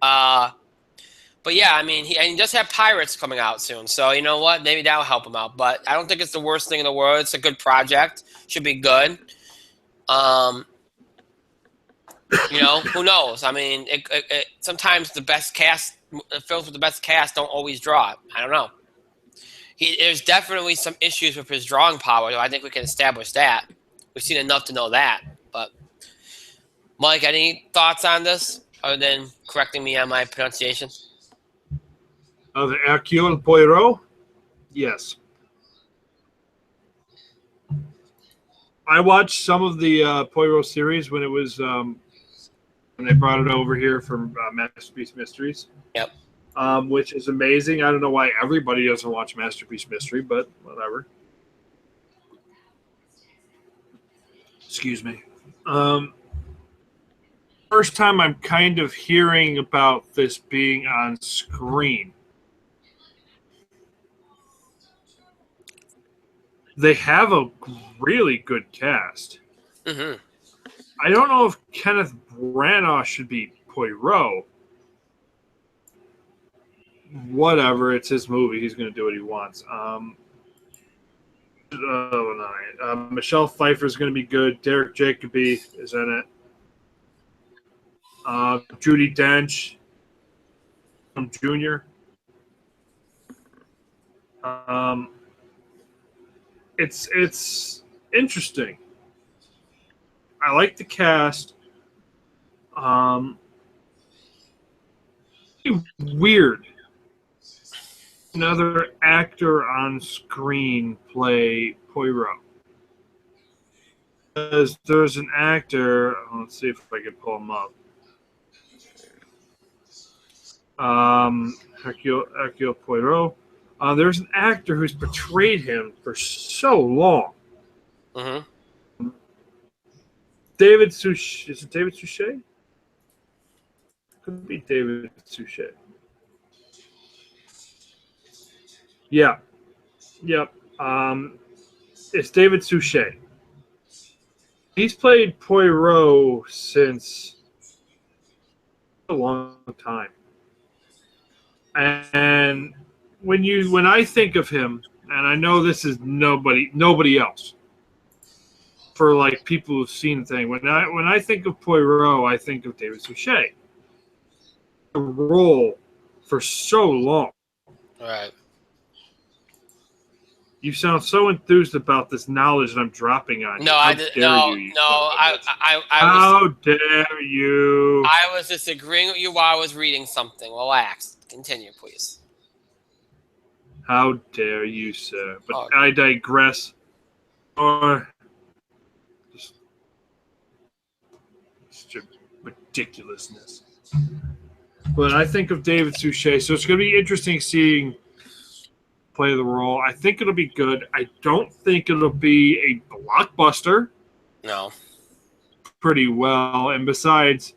But yeah, I mean, he does have Pirates coming out soon, so you know what? Maybe that'll help him out. But I don't think it's the worst thing in the world. It's a good project. Should be good. You know, who knows? I mean, sometimes the best cast, films with the best cast don't always draw. I don't know. There's definitely some issues with his drawing power, though. I think we can establish that. We've seen enough to know that. But, Mike, any thoughts on this other than correcting me on my pronunciation? Of Hercule Poirot? Yes. I watched some of the Poirot series when it was when they brought it over here from Masterpiece Mysteries. Yep. Which is amazing. I don't know why everybody doesn't watch Masterpiece Mystery, but whatever. Excuse me. First time I'm kind of hearing about this being on screen. They have a really good cast. Mm-hmm. I don't know if Kenneth Branagh should be Poirot. Whatever, it's his movie. He's going to do what he wants. Michelle Pfeiffer is going to be good. Derek Jacobi is in it. Judi Dench from Junior. It's interesting. I like the cast. Weird. Another actor on screen play Poirot. There's an actor. Let's see if I can pull him up. Hercule Poirot. There's an actor who's portrayed him for so long. Mm-hmm. David Suchet. Is it David Suchet? Could be David Suchet. Yeah. Yep. It's David Suchet. He's played Poirot since a long time. And when I think of him, and I know this is nobody else, for like people who've seen the thing, when I think of Poirot, I think of David Suchet. A role for so long. All right. You sound so enthused about this knowledge that I'm dropping on you. No, How I did. No. How dare you? I was disagreeing with you while I was reading something. Relax. Continue, please. How dare you, sir? But I digress. Or just ridiculousness. But I think of David Suchet, so it's going to be interesting seeing play the role. I think it'll be good. I don't think it'll be a blockbuster. No. Pretty well. And besides,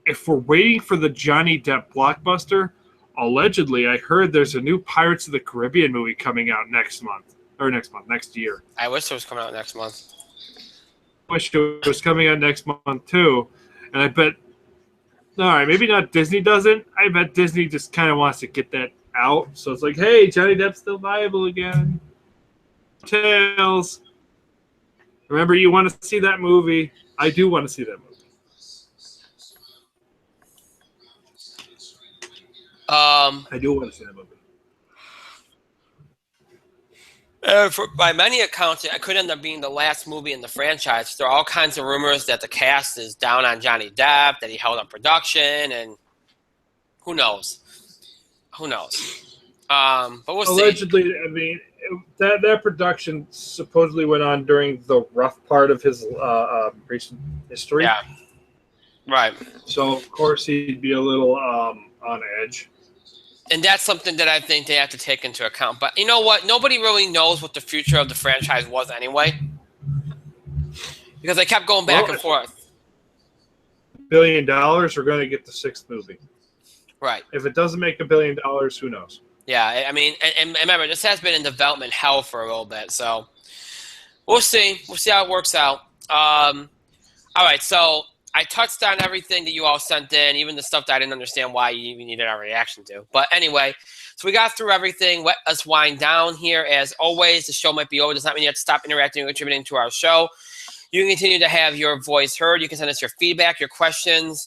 if we're waiting for the Johnny Depp blockbuster, allegedly, I heard there's a new Pirates of the Caribbean movie coming out next year. I wish it was coming out next month. I wish it was coming out next month, too. And I bet, all right, maybe not Disney doesn't. I bet Disney just kind of wants to get that out. So it's like, hey, Johnny Depp's still viable again. Tails. Remember, you want to see that movie. I do want to see that movie. I do want to see that movie. By many accounts, it could end up being the last movie in the franchise. There are all kinds of rumors that the cast is down on Johnny Depp, that he held up production, and who knows? Who knows? But we'll see. Allegedly, I mean, that production supposedly went on during the rough part of his recent history. Yeah. Right. So, of course, he'd be a little on edge. And that's something that I think they have to take into account. But you know what? Nobody really knows what the future of the franchise was anyway. because they kept going back and forth. $1 billion, we're going to get the 6th movie. Right. If it doesn't make $1 billion, who knows? Yeah, I mean, and remember, this has been in development hell for a little bit, so we'll see. We'll see how it works out. All right, so I touched on everything that you all sent in, even the stuff that I didn't understand why you even needed our reaction to. But anyway, so we got through everything. Let us wind down here. As always, the show might be over. Does not mean you have to stop interacting and contributing to our show. You can continue to have your voice heard. You can send us your feedback, your questions,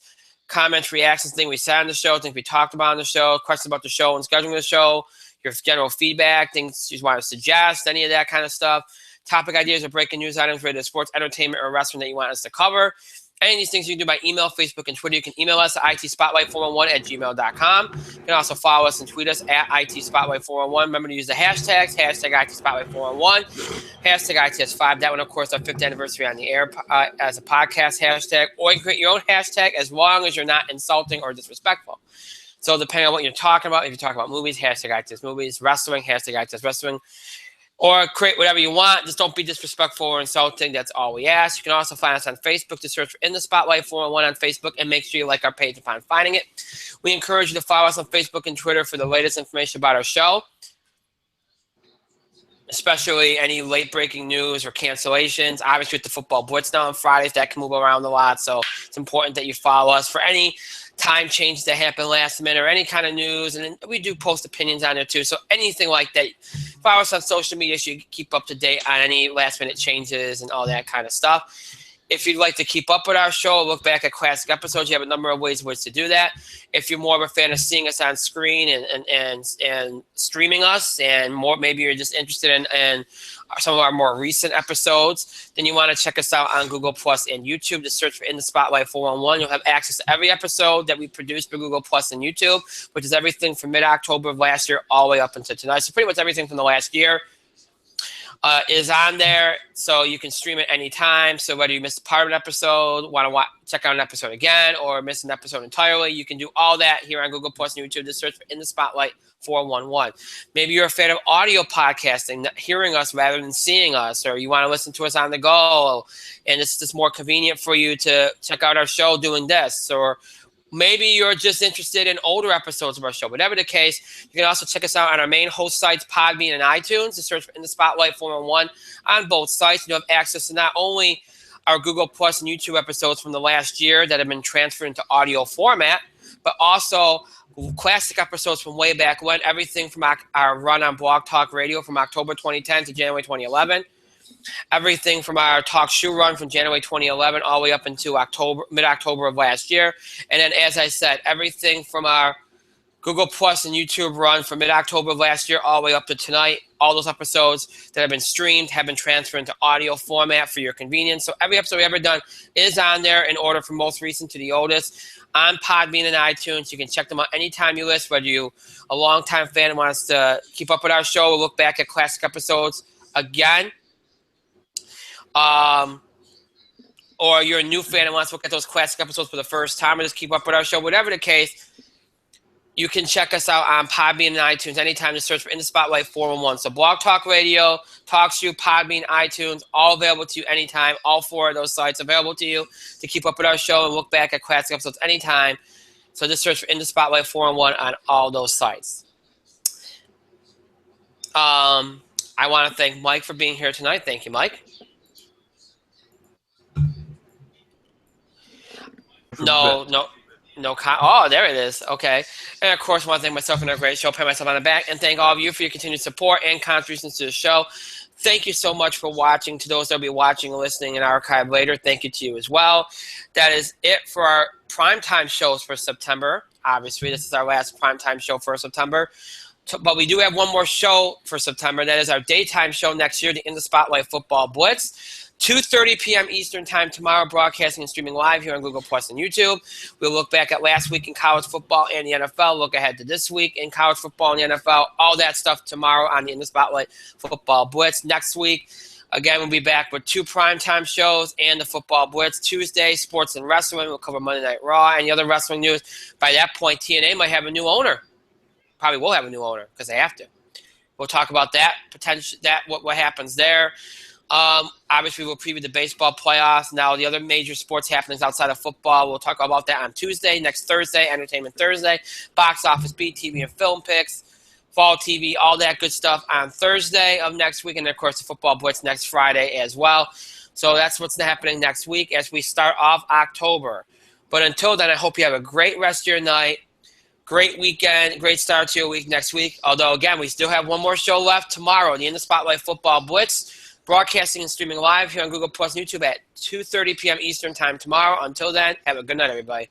comments, reactions, things we said on the show, things we talked about on the show, questions about the show and scheduling the show, your general feedback, things you want to suggest, any of that kind of stuff, topic ideas or breaking news items related to sports, entertainment, or wrestling that you want us to cover. Any of these things you can do by email, Facebook, and Twitter. You can email us at itspotlight411@gmail.com. You can also follow us and tweet us at itspotlight411. Remember to use the hashtags, hashtag itspotlight411, hashtag ITS5. That one, of course, our 5th anniversary on the air as a podcast hashtag. Or you can create your own hashtag as long as you're not insulting or disrespectful. So depending on what you're talking about, if you're talking about movies, hashtag ITS movies, wrestling, hashtag ITS wrestling. Or create whatever you want. Just don't be disrespectful or insulting. That's all we ask. You can also find us on Facebook. To search for In the Spotlight 411 on Facebook and make sure you like our page upon finding it. We encourage you to follow us on Facebook and Twitter for the latest information about our show, especially any late-breaking news or cancellations. Obviously, with the football blitz now on Fridays, that can move around a lot. So it's important that you follow us for any time changes that happen last minute or any kind of news. And then we do post opinions on there too. So anything like that, follow us on social media so you can keep up to date on any last minute changes and all that kind of stuff. If you'd like to keep up with our show, look back at classic episodes. You have a number of ways in which to do that. If you're more of a fan of seeing us on screen and streaming us, and more, maybe you're just interested in some of our more recent episodes, then you want to check us out on Google Plus and YouTube. Just search for In the Spotlight 411. You'll have access to every episode that we produce for Google Plus and YouTube, which is everything from mid-October of last year all the way up until tonight. So pretty much everything from the last year is on there, so you can stream it anytime. So whether you missed part of an episode, want to check out an episode again, or miss an episode entirely, you can do all that here on Google Plus and YouTube. Just search for In the Spotlight 411. Maybe you're a fan of audio podcasting, hearing us rather than seeing us, or you want to listen to us on the go, and it's just more convenient for you to check out our show doing this, or maybe you're just interested in older episodes of our show. Whatever the case, you can also check us out on our main host sites, Podbean and iTunes. Just search for In the Spotlight 411 on both sites. You have access to not only our Google Plus and YouTube episodes from the last year that have been transferred into audio format, but also classic episodes from way back when, everything from our run on Blog Talk Radio from October 2010 to January 2011. Everything from our talk shoe run from January 2011 all the way up into mid-October of last year. And then, as I said, everything from our Google Plus and YouTube run from mid-October of last year all the way up to tonight. All those episodes that have been streamed have been transferred into audio format for your convenience. So every episode we've ever done is on there in order from most recent to the oldest on Podbean and iTunes. You can check them out anytime you list, whether you're a longtime fan and wants to keep up with our show or look back at classic episodes again. Or you're a new fan and wants to look at those classic episodes for the first time or just keep up with our show, whatever the case, you can check us out on Podbean and iTunes anytime. Just search for In the Spotlight 411. So Blog Talk Radio, TalkShoe, Podbean, iTunes, all available to you anytime. All 4 of those sites available to you to keep up with our show and look back at classic episodes anytime. So just search for In the Spotlight 411 on all those sites. I want to thank Mike for being here tonight. Thank you, Mike. No. Oh, there it is. Okay. And, of course, I want to thank myself and our great show, pat myself on the back, and thank all of you for your continued support and contributions to the show. Thank you so much for watching. To those that will be watching and listening and archive later, thank you to you as well. That is it for our primetime shows for September. Obviously, this is our last primetime show for September. But we do have one more show for September. That is our daytime show next year, the In the Spotlight Football Blitz. 2:30 p.m. Eastern Time tomorrow, broadcasting and streaming live here on Google Plus and YouTube. We'll look back at last week in college football and the NFL, look ahead to this week in college football and the NFL, all that stuff tomorrow on the In the Spotlight Football Blitz. Next week, again, we'll be back with 2 primetime shows and the Football Blitz. Tuesday, sports and wrestling. We'll cover Monday Night Raw and the other wrestling news. By that point, TNA might have a new owner. Probably will have a new owner because they have to. We'll talk about that, potential, what happens there. Obviously, we'll preview the baseball playoffs. Now, the other major sports happenings outside of football, we'll talk about that on Tuesday. Next Thursday, Entertainment Thursday, box office beat, TV and film picks, fall TV, all that good stuff on Thursday of next week. And, of course, the football blitz next Friday as well. So that's what's happening next week as we start off October. But until then, I hope you have a great rest of your night. Great weekend, great start to your week next week. Although, again, we still have one more show left tomorrow, the In the Spotlight Football Blitz, broadcasting and streaming live here on Google Plus and YouTube at 2:30 p.m. Eastern Time tomorrow. Until then, have a good night, everybody.